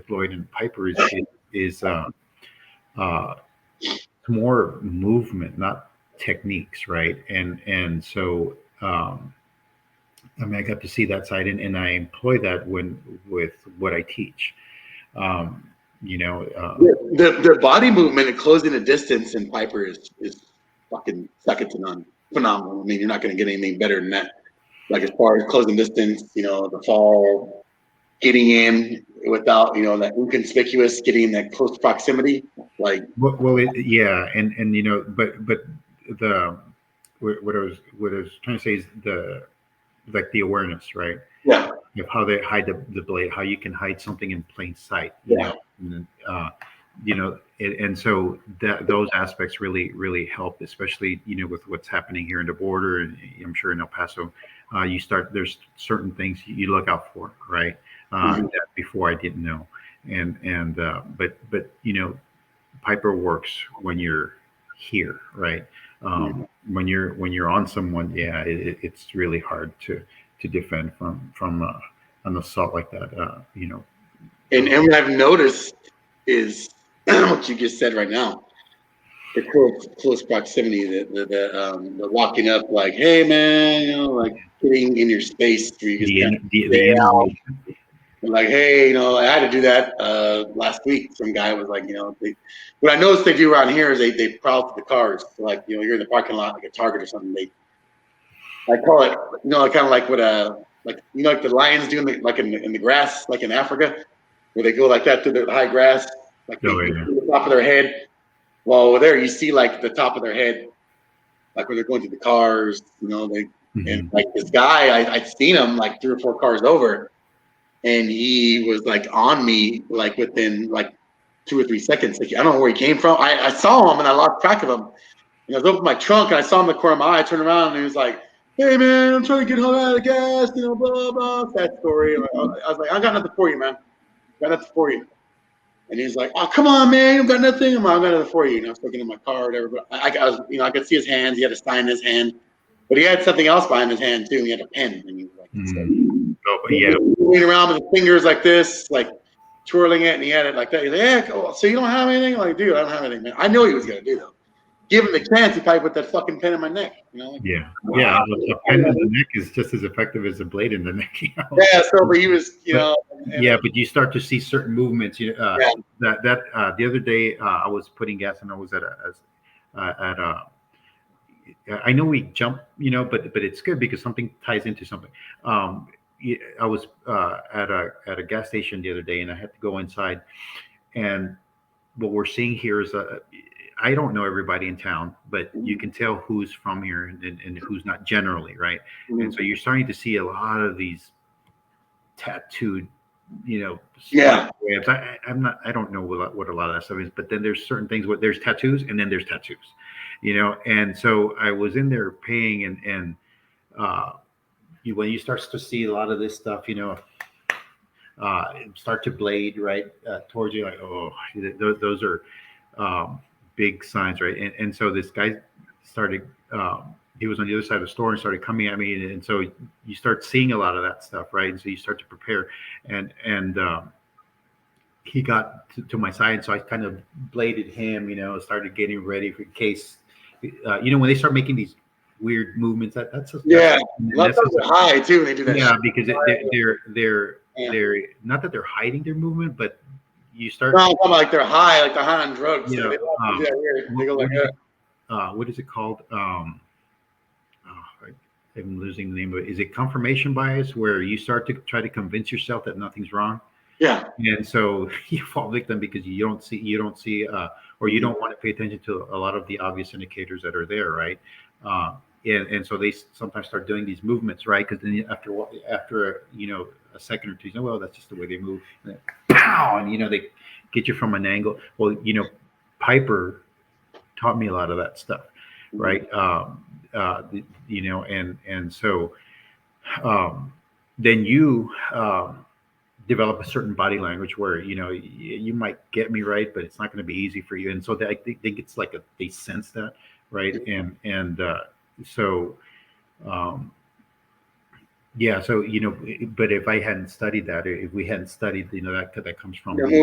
Lloyd and Piper is more movement, not techniques, right? And so I got to see that side, and I employ that with what I teach. The body movement and closing the distance in Piper is fucking second to none. Phenomenal. I mean, you're not going to get anything better than that. Like as far as closing distance, the fall, getting in without that inconspicuous, getting in that close proximity. Like and but the what I was trying to say is the awareness, right? Yeah. Of how they hide the blade, how you can hide something in plain sight. And so those aspects really help, especially with what's happening here in the border, and I'm sure in El Paso, there's certain things you look out for, right? That before I didn't know, but Piper works when you're here, right? When you're on someone, it's really hard to defend from an assault like that, And what I've noticed is what you just said right now. The close proximity, the walking up, like, hey man, like getting in your space where you just like, hey, I had to do that last week. Some guy was like, what I noticed they do around here is they prowl to the cars. So like, you're in the parking lot, like a Target or something. I call it, kind of like what like the lions do in the grass, like in Africa, where they go like that through the high grass, like the top of their head. Well, over there you see like the top of their head, like where they're going to the cars, and like this guy, I'd seen him like 3 or 4 cars over, and he was like on me like within like 2 or 3 seconds. Like I don't know where he came from. I saw him and I lost track of him. And I was opening my trunk and I saw him in the corner of my eye. I turned around and he was like, hey man, I'm trying to get home out of gas, blah blah. That story. And I was like, I got nothing for you, man. Got nothing for you. And he's like, oh come on, man, you got nothing. I got nothing for you. I was looking in my car or whatever. But I was, I could see his hands. He had a sign in his hand, but he had something else behind his hand too. He had a pen, and he was like, moving around with his fingers like this, like twirling it, and he had it like that. He's like, yeah, cool. So you don't have anything? I'm like, dude, I don't have anything, man. I know he was gonna do though. Give him the chance, he probably put that fucking pen in my neck. A pen in the neck is just as effective as a blade in the neck. Yeah, so but he was, but you start to see certain movements. That the other day I was putting gas, and I was at a. I know we jump, but it's good because something ties into something. I was at a gas station the other day, and I had to go inside, and what we're seeing here is I don't know everybody in town, but you can tell who's from here and who's not generally, right? Mm-hmm. And so you're starting to see a lot of these tattooed, webs. I don't know what a lot of that stuff is, but then there's certain things where there's tattoos and then there's tattoos, and so I was in there paying and when you start to see a lot of this stuff, start to blade right towards you, like, oh, those are big signs, right? And so this guy started he was on the other side of the store and started coming at me, and so you start seeing a lot of that stuff, right? And so you start to prepare, and he got to my side, so I kind of bladed him, started getting ready for in case, when they start making these weird movements, that's Left are high too when they do that. Yeah, because they're not that they're hiding their movement, but you start. No, I'm like they're high on drugs. Yeah. So they go like that. What is it called? I'm losing the name of it. Is it confirmation bias, where you start to try to convince yourself that nothing's wrong? Yeah. And so you fall victim because you don't see, or you don't want to pay attention to a lot of the obvious indicators that are there, right? And so they sometimes start doing these movements, right? Because then after a second or two, well, that's just the way they move. And then, pow, and they get you from an angle. Well, Piper taught me a lot of that stuff, right? And so then you develop a certain body language where you might get me right, but it's not going to be easy for you. And so I think it's like they sense that, right? So but if I hadn't studied that, or if we hadn't studied, that comes from and we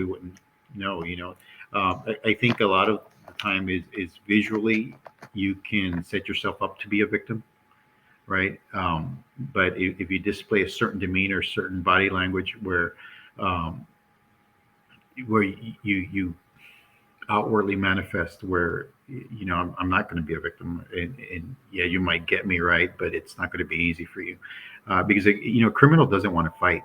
wouldn't know. I think a lot of the time is visually you can set yourself up to be a victim, right? But if you display a certain demeanor, certain body language, where you outwardly manifest, where I'm not going to be a victim, and yeah, you might get me right, but it's not going to be easy for you, because a criminal doesn't want to fight.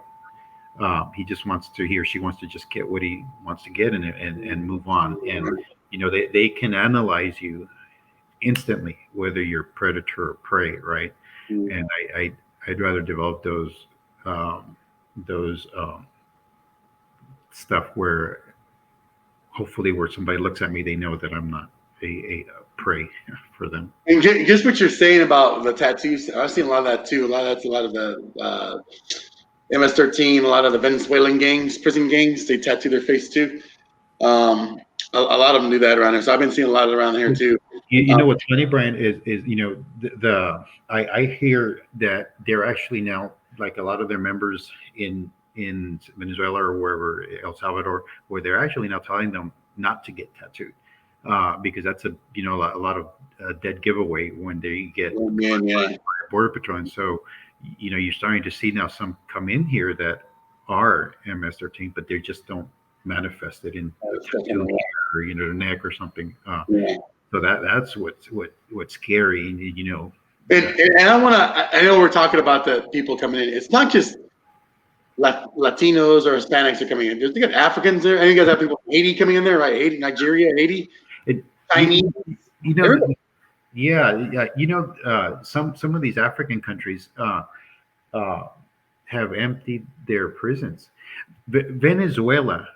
He just he or she wants to just get what he wants to get and move on. And they can analyze you instantly, whether you're predator or prey, right? And I'd rather develop those stuff where hopefully where somebody looks at me, they know that I'm not a prey for them. And just what you're saying about the tattoos, I've seen a lot of that too. A lot of the MS-13, a lot of the Venezuelan gangs, prison gangs, they tattoo their face too. A lot of them do that around here. So I've been seeing a lot around here too. You know what's funny, Brian, is I hear that they're actually now, like, a lot of their members in Venezuela or wherever, El Salvador, where they're actually now telling them not to get tattooed, because that's a lot of dead giveaway when they get border patrol. And so you're starting to see now some come in here that are MS-13, but they just don't manifest it in the tattoo or the neck or something. So that's what's scary, And I know we're talking about the people coming in. It's not just Latinos or Hispanics are coming in. You got Africans there, and you guys have people from Haiti coming in there, right? Haiti, Nigeria, Haiti, Chinese. Some of these African countries have emptied their prisons. Venezuela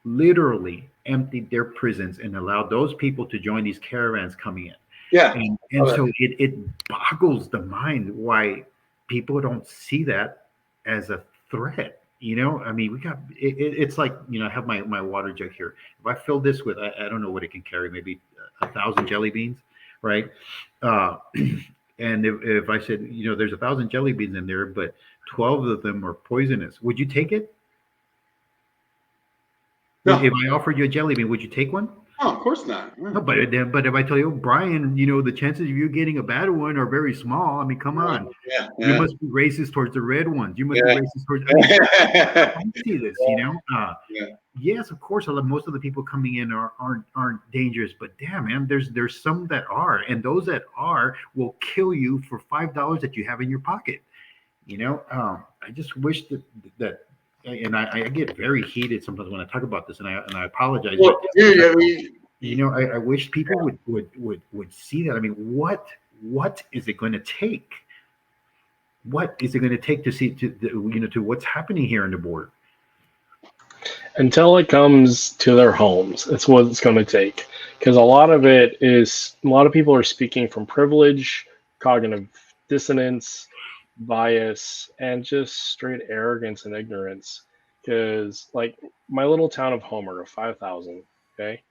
literally emptied their prisons and allowed those people to join these caravans coming in. Yeah. And so it boggles the mind why people don't see that as a threat. I mean, we got it's like, I have my water jug here. If I fill this with, I don't know what it can carry, maybe 1,000 jelly beans, right? And if I said, there's 1,000 jelly beans in there, but 12 of them are poisonous, would you take it? No. If I offered you a jelly bean, would you take one? Oh, of course not. No, but if I tell you, Brian, the chances of you getting a bad one are very small. I mean, come on. Yeah. You must be racist towards the red ones. You must be racist towards. I see this, Yes, of course. Most of the people coming in aren't dangerous, but damn, man, there's some that are, and those that are will kill you for $5 that you have in your pocket. I just wish that. And I get very heated sometimes when I talk about this, and I apologize. Well, I wish people would see that. I mean, what is it going to take? What is it going to take to see to what's happening here on the border? Until it comes to their homes, it's what it's going to take. Because a lot of people are speaking from privilege, cognitive dissonance, bias, and just straight arrogance and ignorance. Because, like, my little town of Homer of 5,000, okay,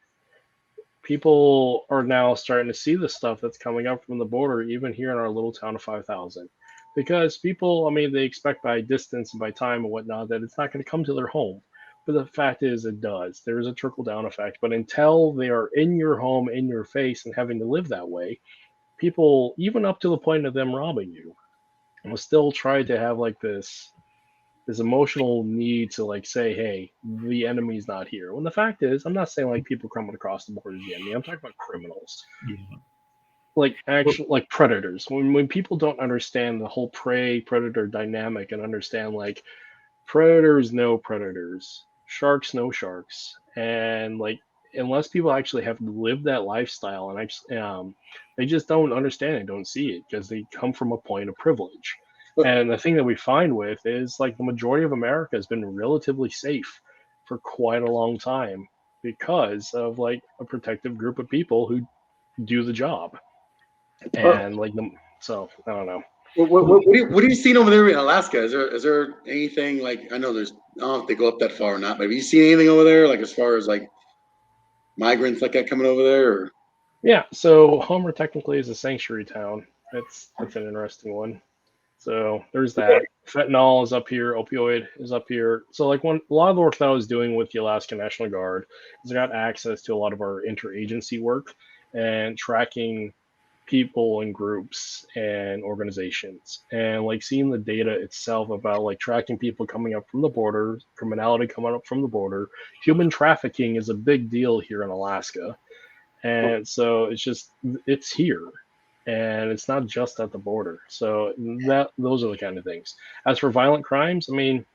people are now starting to see the stuff that's coming up from the border, even here in our little town of 5,000. Because people, I mean, they expect by distance and by time and whatnot that it's not going to come to their home. But the fact is, it does. There is a trickle down effect. But until they are in your home, in your face, and having to live that way, people, even up to the point of them robbing you, will still try to have like this emotional need to like say, hey, the enemy's not here. When the fact is, I'm not saying like people coming across the border is the enemy. I'm talking about criminals, Yeah. like actual like predators. When people don't understand the whole prey predator dynamic and understand like predators know predators, sharks know sharks, and like unless people actually have lived that lifestyle and actually they just don't understand it, don't see it because they come from a point of privilege. And the thing that we find with is like the majority of America has been relatively safe for quite a long time because of like a protective group of people who do the job. And like the so I don't know. What are you seeing over there in Alaska? Is there anything like, I know there's, I don't know if they go up that far or not, but have you seen anything over there like as far as like migrants like that coming over there? Or? Yeah, so Homer technically is a sanctuary town. That's an interesting one. So there's that. Fentanyl is up here. Opioid is up here. So like a lot of the work that I was doing with the Alaska National Guard is I got access to a lot of our interagency work and tracking people and groups and organizations and like seeing the data itself about like tracking people coming up from the border, criminality coming up from the border. Human trafficking is a big deal here in Alaska. And so it's here and it's not just at the border. So that those are the kind of things. As for violent crimes, I mean,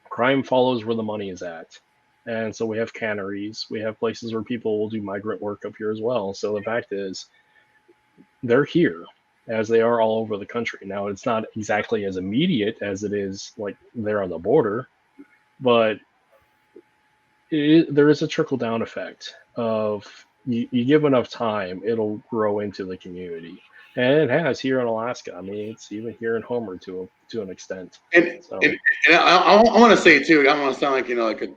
crime follows where the money is at. And so we have canneries, we have places where people will do migrant work up here as well. So the fact is they're here as they are all over the country. Now it's not exactly as immediate as it is like they're on the border, but there is a trickle down effect of you give enough time, it'll grow into the community, and it has here in Alaska. I mean, it's even here in Homer to an extent. And So and I want to say too, I don't want to sound like like a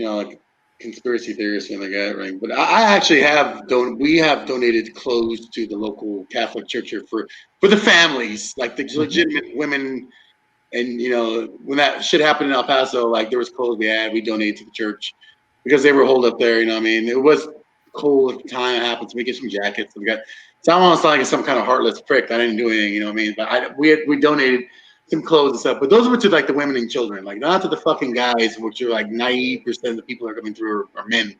like conspiracy theorist or something like that, right? But I actually we have donated clothes to the local Catholic church here for the families, like the legitimate women. And when that shit happened in El Paso, like there was clothes we donated to the church because they were holed up there. You know what I mean? It was cold at the time it happened, so we get some jackets. So I don't want to sound like some kind of heartless prick. I didn't do anything, you know what I mean? But we donated some clothes and stuff. But those were to like the women and children, like not to the fucking guys, which are like 90% of the people that are coming through are men.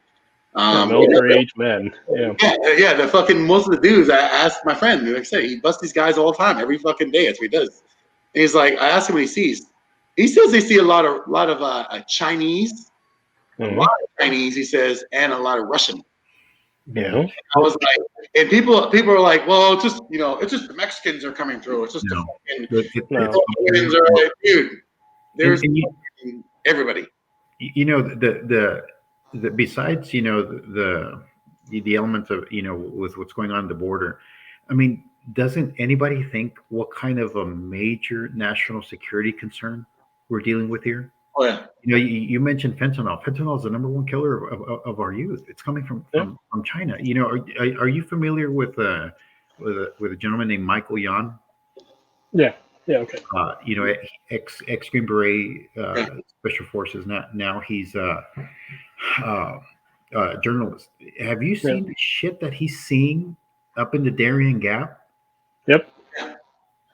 military age men. Yeah. Yeah. The fucking most of the dudes. I asked my friend, like I said, he busts these guys all the time, every fucking day. That's what he does. And he's like, I asked him what he sees. He says they see a lot of Chinese, a lot of Chinese. He says, and a lot of Russian. Yeah. I was like, and people are like, well, it's just it's just the Mexicans are coming through. It's just the fucking Republicans are like, dude. There's everybody. The besides the elements of with what's going on at the border, I mean, doesn't anybody think what kind of a major national security concern we're dealing with here? Oh yeah. You mentioned fentanyl. Fentanyl is the number one killer of our youth. It's coming from China. Are you familiar with a gentleman named Michael Yan? Yeah. Okay. Ex Green Beret Special Forces. Now he's a journalist. Have you seen the shit that he's seeing up in the Darien Gap? Yep.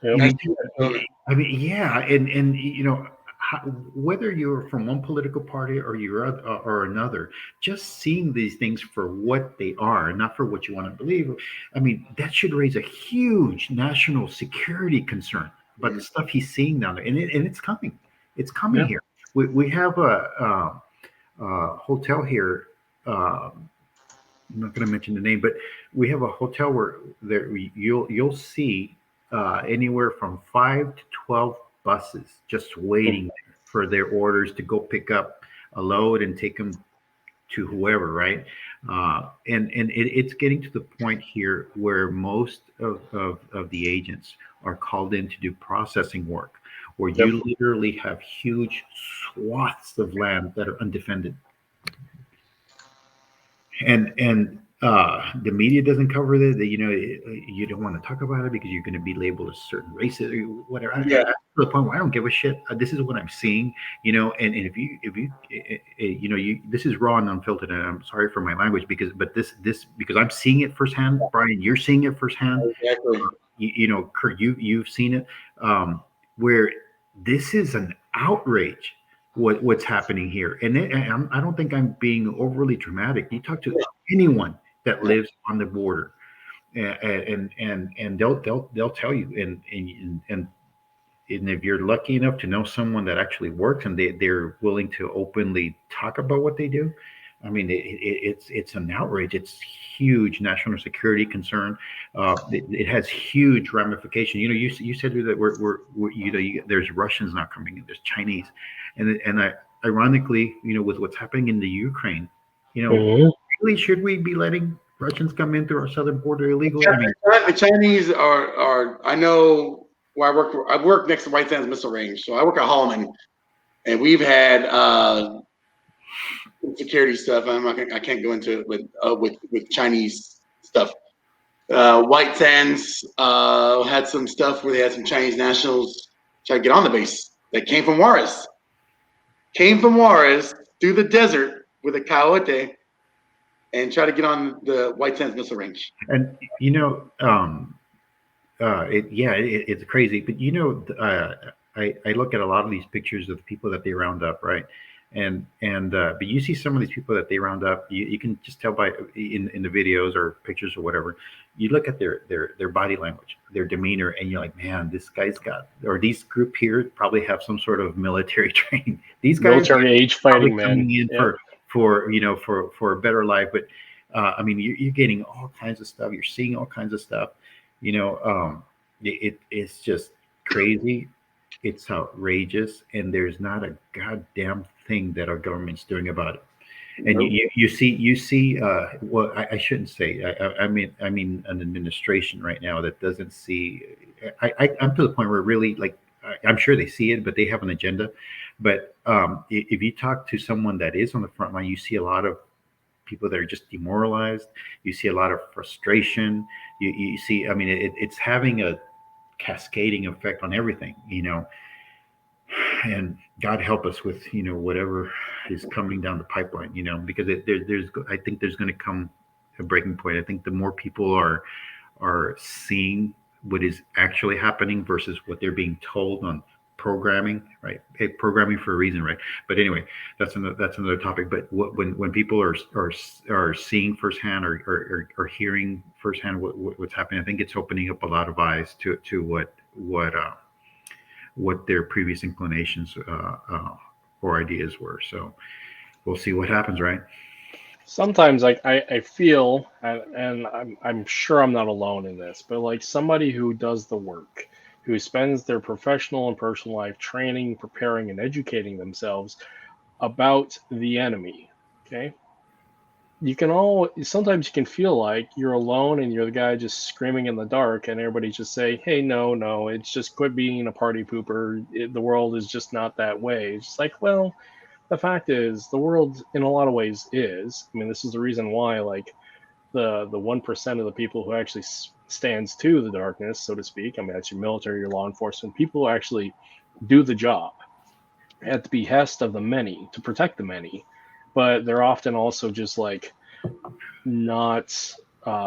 I mean, yeah, and whether you're from one political party or another, just seeing these things for what they are, not for what you want to believe. I mean, that should raise a huge national security concern. But the stuff he's seeing down there, and it's coming. It's coming here. We have a hotel here. I'm not going to mention the name, but we have a hotel where you'll see anywhere from 5 to 12 buses just waiting for their orders to go pick up a load and take them to whoever, right? And it's getting to the point here where most of the agents are called in to do processing work, where you literally have huge swaths of land that are undefended. And the media doesn't cover it. You know, you don't want to talk about it because you're going to be labeled a certain racist or whatever. Yeah. To the point where I don't give a shit. This is what I'm seeing. You know, and you know, this is raw and unfiltered. And I'm sorry for my language but this because I'm seeing it firsthand. Brian, you're seeing it firsthand. Exactly. You know, Kurt, you've seen it. Where this is an outrage. What's happening here, and I don't think I'm being overly dramatic. You talk to anyone that lives on the border, and they'll tell you, and if you're lucky enough to know someone that actually works and they're willing to openly talk about what they do, I mean, it's an outrage. It's huge national security concern. It has huge ramification. You know, you said that we're you know, there's Russians now coming in, there's Chinese, and ironically, you know, with what's happening in the Ukraine, you know, really should we be letting Russians come in through our southern border illegally? I mean, The Chinese are. I know where I work. I work next to White Sands Missile Range, so I work at Holloman, and we've had security stuff. I can't go into it with Chinese stuff. White Sands had some stuff where they had some Chinese nationals try to get on the base. They came from Juarez. Through the desert with a coyote and try to get on the White Sands Missile Range. and you know, it's crazy. But you know, I look at a lot of these pictures of the people that they round up, right? But you see some of these people that they round up, you can just tell by in the videos or pictures or whatever. You look at their body language, their demeanor, and you're like, man, this guy's got, or these group here probably have some sort of military training. These guys military age fighting men coming in for you know, for a better life. But I mean, you're getting all kinds of stuff. You're seeing all kinds of stuff. You know, it's just crazy. It's outrageous, and there's not a goddamn thing that our government's doing about it. And Nope. you see. Well, I shouldn't say. I mean an administration right now that doesn't see. I'm to the point where really, like, I'm sure they see it, but they have an agenda. But if you talk to someone that is on the front line, you see a lot of people that are just demoralized. You see a lot of frustration. You see. I mean, it's having a cascading effect on everything, you know. And God help us with, you know, whatever is coming down the pipeline, you know, because I think there's going to come a breaking point. I think the more people are seeing what is actually happening versus what they're being told on programming, right? Hey, programming for a reason, right? But anyway, that's another topic. But when people are seeing firsthand or hearing firsthand what's happening, I think it's opening up a lot of eyes to what their previous inclinations or ideas were. So we'll see what happens, right? Sometimes I feel, and I'm sure I'm not alone in this, but like somebody who does the work, who spends their professional and personal life training, preparing, and educating themselves about the enemy. Okay. Sometimes you can feel like you're alone and you're the guy just screaming in the dark, and everybody's just saying, hey, no, it's just quit being a party pooper. The world is just not that way. It's just like, well, the fact is, the world in a lot of ways is. I mean, this is the reason why, like, the 1% of the people who actually stands to the darkness, so to speak, I mean, that's your military, your law enforcement, people who actually do the job at the behest of the many to protect the many, but they're often also just like not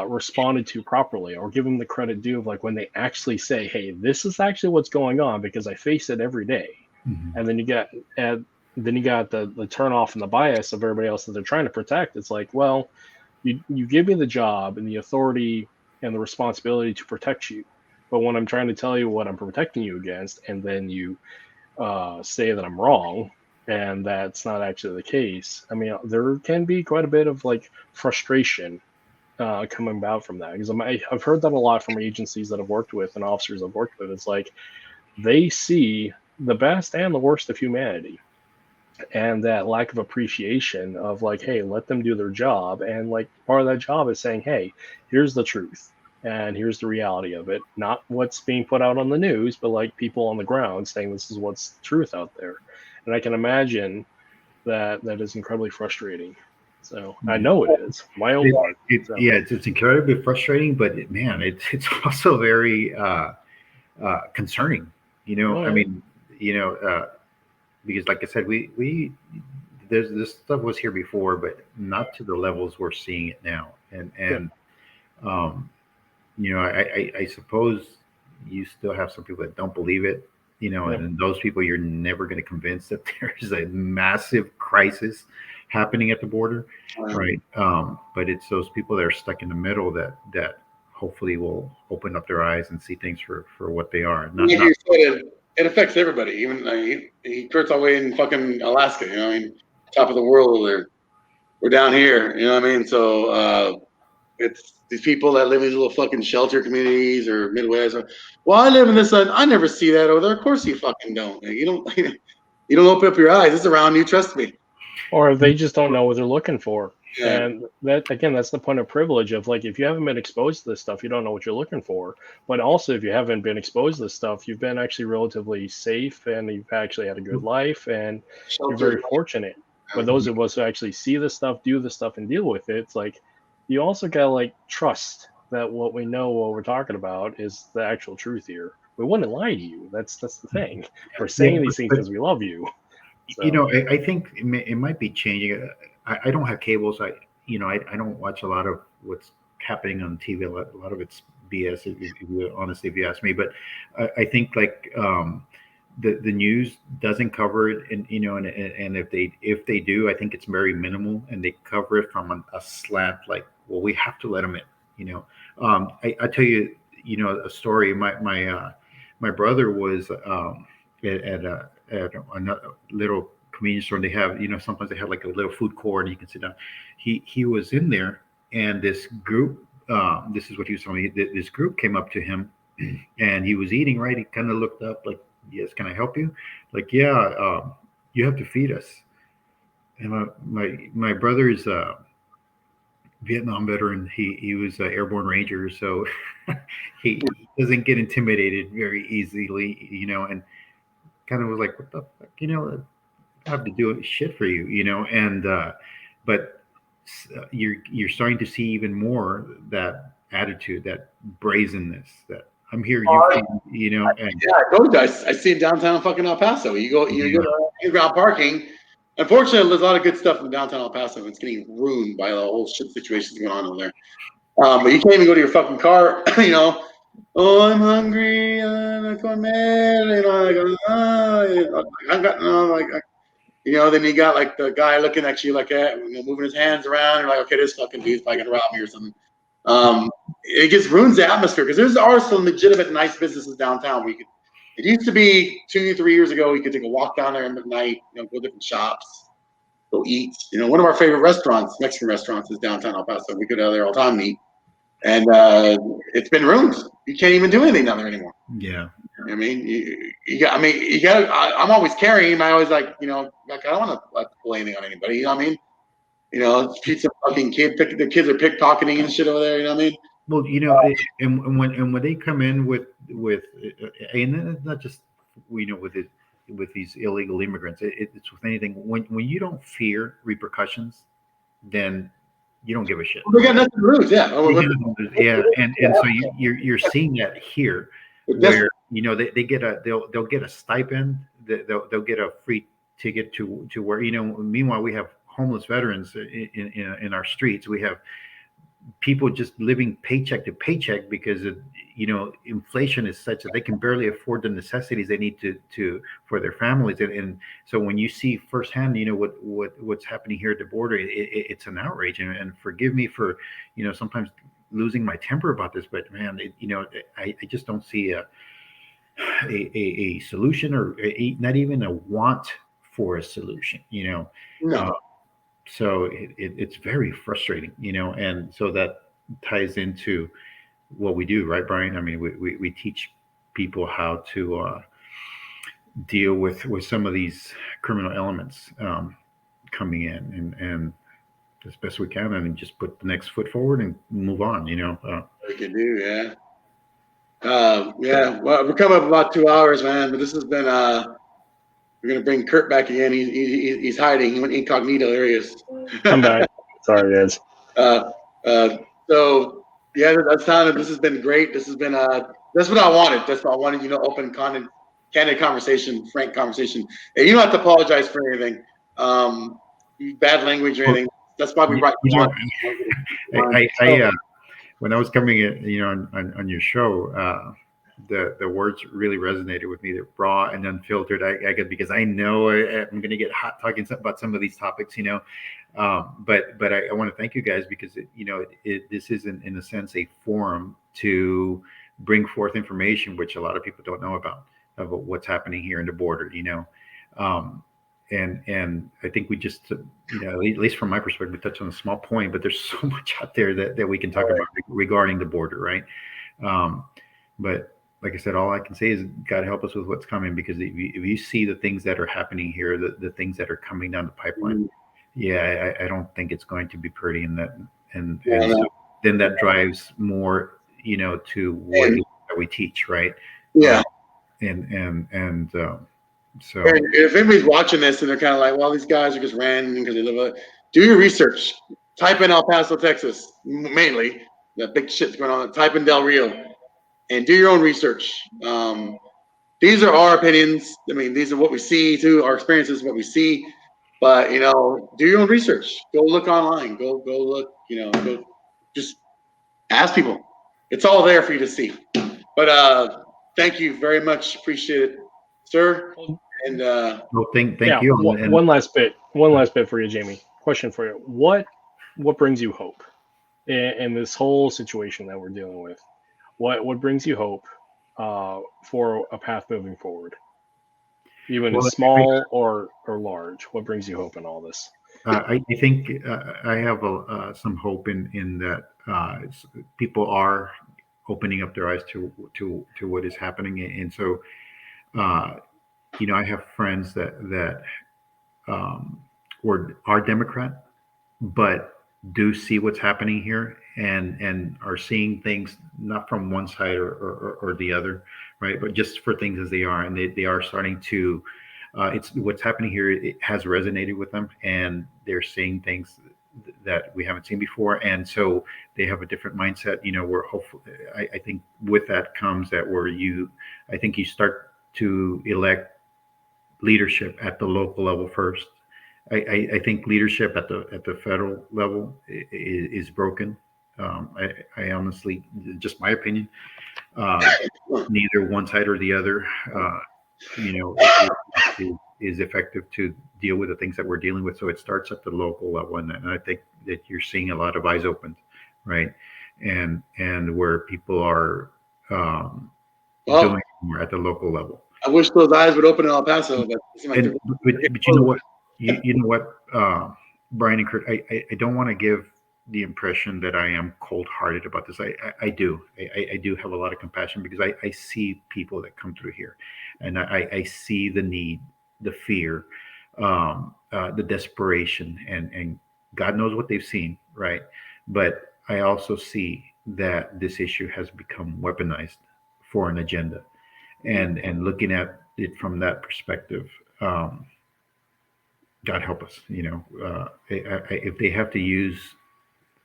responded to properly or give them the credit due of like when they actually say, hey, this is actually what's going on because I face it every day. Mm-hmm. And then you got the turn off and the bias of everybody else that they're trying to protect. It's like, well, you give me the job and the authority and the responsibility to protect you, but when I'm trying to tell you what I'm protecting you against, and then you say that I'm wrong, and that's not actually the case. I mean, there can be quite a bit of like frustration coming about from that, because I've heard that a lot from agencies that I've worked with and officers I've worked with. It's like they see the best and the worst of humanity, and that lack of appreciation of like, hey, let them do their job, and like part of that job is saying, hey, here's the truth and here's the reality of it, not what's being put out on the news, but like people on the ground saying this is what's truth out there. And I can imagine that is incredibly frustrating. So I know it is my own part. So. Yeah, it's incredibly frustrating, but it's also very concerning. I mean, because like I said, we this stuff was here before, but not to the levels we're seeing it now. And I suppose you still have some people that don't believe it. And those people, you're never going to convince that there's a massive crisis happening at the border, right? But it's those people that are stuck in the middle that hopefully will open up their eyes and see things for what they are. It affects everybody. Even he Kurt's all the way in fucking Alaska. I mean, top of the world. We're down here. You know what I mean? So it's these people that live in these little fucking shelter communities or Midwest. Well, I live in this. I never see that over there. Of course you fucking don't. You don't. You don't open up your eyes. It's around you. Trust me. Or they just don't know what they're looking for. Yeah. And that, again, that's the point of privilege of, like, if you haven't been exposed to this stuff, you don't know what you're looking for. But also, if you haven't been exposed to this stuff, you've been actually relatively safe and you've actually had a good life and you're very fortunate. But those of us who actually see this stuff, do this stuff, and deal with it, it's like you also got to, like, trust that what we know, what we're talking about, is the actual truth here. We wouldn't lie to you. That's the thing. We're saying these things because we love you. So. I think it might be changing. I don't have cables. I don't watch a lot of what's happening on TV. A lot of it's BS, if you ask me. But I think like the news doesn't cover it, and and if they do, I think it's very minimal, and they cover it from a slant like, well, we have to let them in. I tell you, a story. My brother was at a little convenience store, and they have, sometimes they have like a little food court and you can sit down. He was in there, and this group, this is what he was telling me, this group came up to him and he was eating, right? He kind of looked up like, yes, can I help you? Like, yeah, you have to feed us. And my brother is a Vietnam veteran. He was an airborne ranger, so he doesn't get intimidated very easily, and kind of was like, what the fuck, I have to do shit for you, and but you're starting to see even more that attitude, that brazenness, that I'm here, and yeah, I told you, I see it downtown fucking El Paso. You go to underground parking. Unfortunately, there's a lot of good stuff in downtown El Paso. It's getting ruined by the whole shit situations going on over there. But you can't even go to your fucking car, oh, I'm hungry, I'm going mad, then you got like the guy looking at you like that, moving his hands around. You're like, okay, this fucking dude's probably gonna rob me or something. It just ruins the atmosphere because are some legitimate nice businesses downtown. It used to be 2-3 years ago, you could take a walk down there at night, go to different shops, go eat. One of our favorite restaurants, Mexican restaurants, is downtown El Paso. We go down there all the time and eat. And it's been ruined. You can't even do anything down there anymore. Yeah. I mean, you got. I'm always carrying. I always like, I don't want to pull anything on anybody. You know what I mean? Pizza fucking kid. The kids are pickpocketing and shit over there. You know what I mean? Well, and when they come in with and not just with these illegal immigrants, it's with anything. When you don't fear repercussions, then you don't give a shit. Well, they got nothing to lose, yeah. Yeah, and so you're seeing that here, where they'll get a stipend, they'll get a free ticket to where Meanwhile, we have homeless veterans in our streets. We have people just living paycheck to paycheck because inflation is such that they can barely afford the necessities they need to for their families, and so when you see firsthand what's happening here at the border, it's an outrage, and forgive me for sometimes losing my temper about this, but man, I just don't see a solution, or not even a want for a solution. No. So it's very frustrating, and so that ties into what we do, right, Brian? I mean, we teach people how to deal with some of these criminal elements coming in, and as best we can, and just put the next foot forward and move on. We can do, yeah. Yeah. Well, we're coming up about 2 hours, man. But this has been. We're gonna bring Kurt back again. He's hiding. He went incognito areas. Come back. Sorry, guys. Uh, so yeah, that's how this has been great. This has been that's what I wanted. That's what I wanted. Open, candid conversation, frank conversation. And you don't have to apologize for anything. Bad language or anything. That's why we brought you on. When I was coming in, on your show, the words really resonated with me. They're raw and unfiltered. I get, because I know I'm going to get hot talking about some of these topics, but I want to thank you guys, because this is in a sense a forum to bring forth information which a lot of people don't know about what's happening here in the border, and I think we just, at least from my perspective, we touched on a small point, but there's so much out there that we can talk about regarding the border, right? But like I said, all I can say is God help us with what's coming, because if you see the things that are happening here, the things that are coming down the pipeline, I don't think it's going to be pretty. And so then that drives more, to what that we teach, right? Yeah. So if anybody's watching this and they're kind of like, well, these guys are just random because they live do your research. Type in El Paso, Texas, mainly. That big shit's going on. Type in Del Rio and do your own research. These are our opinions. I mean, these are what we see too. Our experiences, what we see. But, do your own research. Go look online. Go look, go just ask people. It's all there for you to see. But thank you very much. Appreciate it, sir. And thank you. One last bit for you, Jamie. Question for you: What brings you hope in this whole situation that we're dealing with? What brings you hope for a path moving forward, even small or large? What brings you hope in all this? I think I have some hope in that people are opening up their eyes to what is happening, and so. I have friends that are Democrat, but do see what's happening here and are seeing things not from one side or the other, right? But just for things as they are, and they are starting to. It's what's happening here. It has resonated with them, and they're seeing things that we haven't seen before, and so they have a different mindset. Where hopefully, I think with that comes that I think you start to elect leadership at the local level first. I think leadership at the federal level is broken. I honestly, just my opinion, neither one side or the other, is effective to deal with the things that we're dealing with. So it starts at the local level, and I think that you're seeing a lot of eyes opened, right? And where people are doing more at the local level. I wish those eyes would open in El Paso. But you know what? You know what, Brian and Kurt, I don't want to give the impression that I am cold-hearted about this. I do. I do have a lot of compassion, because I see people that come through here, and I see the need, the fear, the desperation, and God knows what they've seen, right? But I also see that this issue has become weaponized for an agenda. And looking at it from that perspective, God help us. If they have to use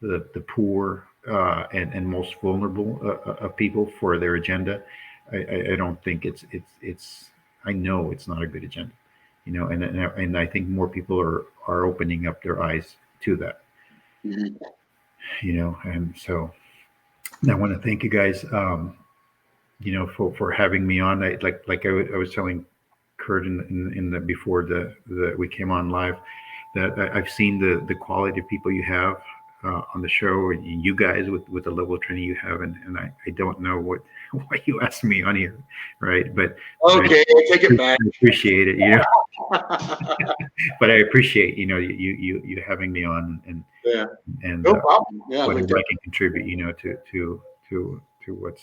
the poor and most vulnerable of people for their agenda, I don't think it's. I know it's not a good agenda. And I think more people are opening up their eyes to that. And so I want to thank you guys. For having me on. I was telling Kurt in the before the we came on live, that I've seen the quality of people you have on the show, and you guys with the level of training you have, and I don't know why you asked me on here, right? But okay, take it back. I appreciate it, but I appreciate you having me on, and no problem. whatever I can contribute, to what's.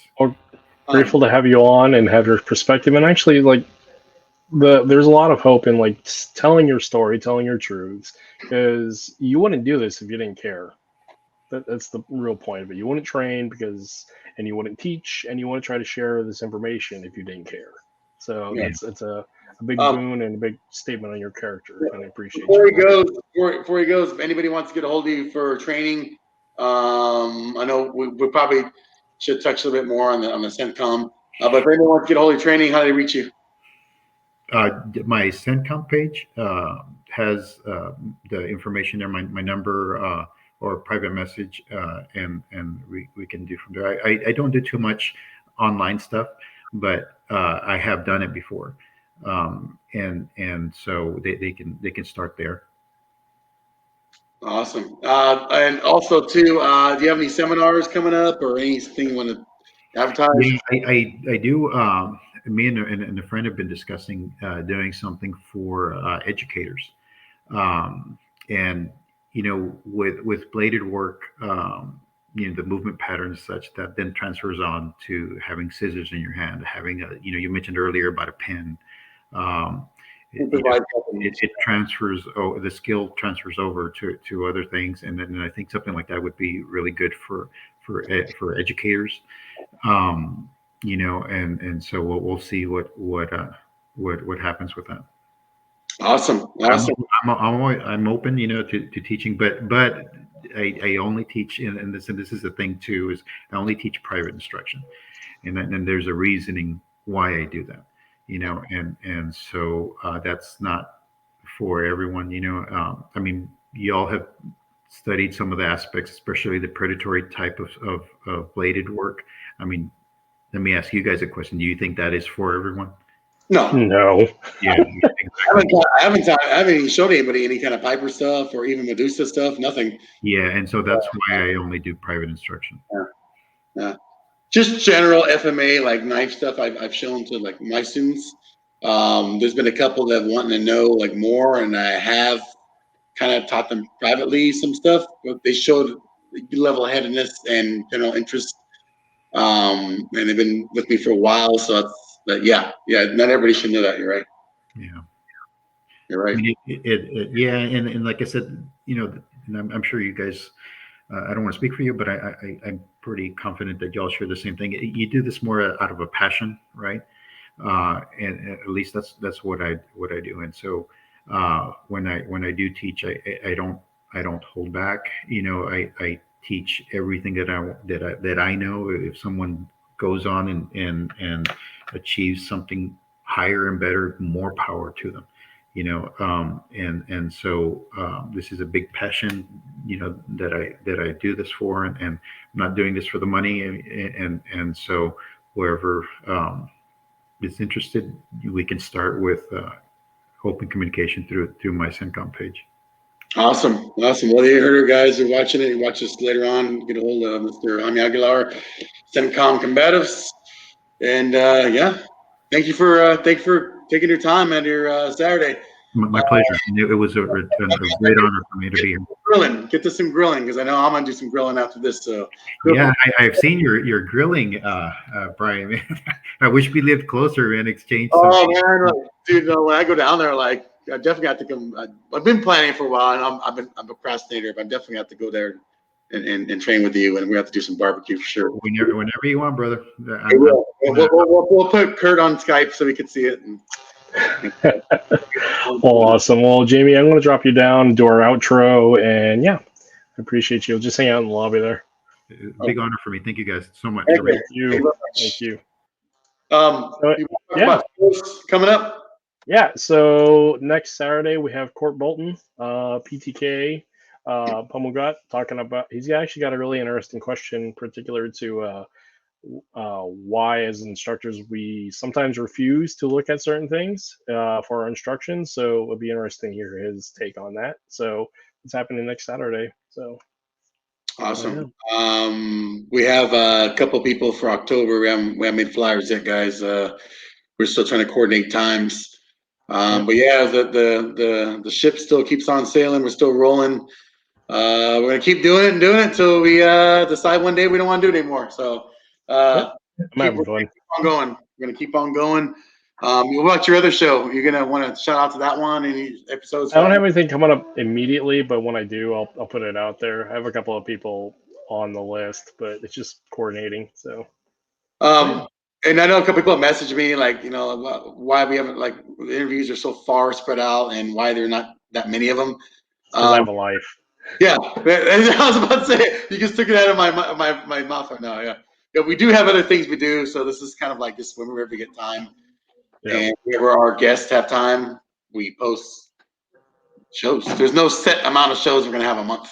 Grateful to have you on and have your perspective, and actually, there's a lot of hope in telling your story, telling your truths, because you wouldn't do this if you didn't care. That's the real point of it. You wouldn't train and you wouldn't teach, and you want to try to share this information if you didn't care. So it's a big boon and a big statement on your character, and I appreciate Before he you. goes, before he goes, if anybody wants to get a hold of you for training, I know we probably should touch a little bit more on the SentCom. But if anyone wants to get a hold of you training, how do they reach you? My SentCom page has the information there, my number or private message, and we can do from there. I don't do too much online stuff, but I have done it before, and so they can start there. Awesome. And also too, do you have any seminars coming up or anything you want to advertise? Yeah, I do. Me and a friend have been discussing doing something for educators, and with bladed work, the movement patterns such that then transfers on to having scissors in your hand, having you mentioned earlier about a pen. It transfers. Oh, the skill transfers over to other things, and then I think something like that would be really good for educators. And so we'll see what happens with that. Awesome. I'm open, to teaching, but I only teach, and this is the thing too, is I only teach private instruction, and there's a reasoning why I do that, and so that's not for everyone, I mean, you all have studied some of the aspects, especially the predatory type of bladed work. I mean, let me ask you guys a question. Do you think that is for everyone? No. Yeah. Exactly. I haven't even showed anybody any kind of Piper stuff or even Medusa stuff. Nothing. Yeah, and so that's why I only do private instruction. Yeah. Just general FMA, like knife stuff. I've shown to like my students. There's been a couple that want to know like more, and I have kind of taught them privately some stuff, but they showed level-headedness and general interest. And they've been with me for a while, so yeah, not everybody should know that. You're right. Yeah, you're right. I mean, yeah, and like I said, and I'm sure you guys. I don't want to speak for you, but I'm pretty confident that y'all share the same thing. You do this more out of a passion, right? And at least that's what I do. And so when I do teach, I don't hold back. I teach everything that I know. If someone goes on and achieves something higher and better, more power to them. And so this is a big passion, that I do this for, and I'm not doing this for the money, and so wherever is interested, we can start with open communication through my SentCom page. Awesome. Well, you heard it, guys. You're watching it. You watch this later on. Get a hold of Mr. Jaime Aguilar, SentCom Combatives, and thank you for taking your time at your Saturday. My pleasure. It was a great honor for me to be here. Get to some grilling, because I know I'm gonna do some grilling after this. So yeah, I've seen your grilling, Brian. I wish we lived closer and exchanged. Oh man, dude! When I go down there, like I definitely have to come. I've been planning for a while, and I'm a procrastinator, but I definitely have to go there and train with you, and we have to do some barbecue for sure. Whenever you want, brother. We'll put Kurt on Skype so we can see it. Well, awesome. Well, Jamie, I'm going to drop you down, do our outro, and I appreciate you. Just hang out in the lobby there. Big honor for me. Thank you guys so much. Thank you. Coming up. Yeah. So next Saturday we have Court Bolton, PTK, Pumugat, talking about. He's actually got a really interesting question, particular to. Why as instructors we sometimes refuse to look at certain things for our instructions, so it would be interesting to hear his take on that. So it's happening next Saturday. So awesome. We have a couple people for October. We haven't made flyers yet, guys. We're still trying to coordinate times, but the ship still keeps on sailing. We're still rolling. We're gonna keep doing it until we decide one day we don't want to do it anymore. So keep on going. We're gonna keep on going. What about your other show? You're gonna want to shout out to that one? Any episodes? I don't have anything coming up immediately, but when I do, I'll put it out there. I have a couple of people on the list, but it's just coordinating. So And I know a couple people messaged me like, why we haven't like the interviews are so far spread out and why there are not that many of them. Because I have a life. Yeah, I was about to say you just took it out of my mouth right now. Yeah, we do have other things we do, so this is kind of like just whenever we get time, and whenever our guests have time, we post shows. There's no set amount of shows we're gonna have a month,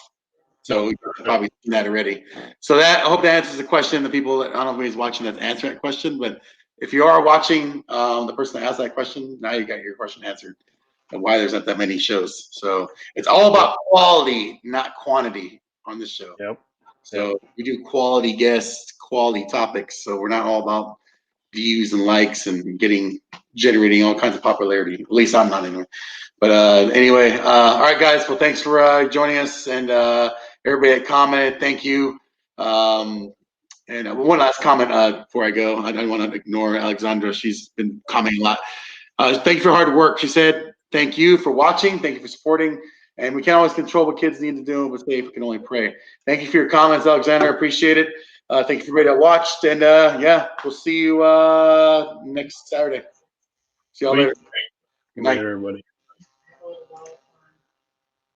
so we've probably seen that already. So I hope that answers the question. The people that I don't know if anybody's watching that's answering that question, but if you are watching, the person that asked that question, now you got your question answered. And why there's not that many shows. So it's all about quality, not quantity on this show. Yep. So we do quality guests, quality topics. So we're not all about views and likes and generating all kinds of popularity. At least I'm not anyway. But anyway, all right, guys. Well, thanks for joining us, and everybody that commented, thank you. And one last comment before I go. I don't want to ignore Alexandra. She's been commenting a lot. Thank you for hard work. She said, thank you for watching. Thank you for supporting. And we can't always control what kids need to do, but safe, we can only pray. Thank you for your comments, Alexander. I appreciate it. Thank you for everybody that watched. And we'll see you next Saturday. See y'all later. Good night, everybody.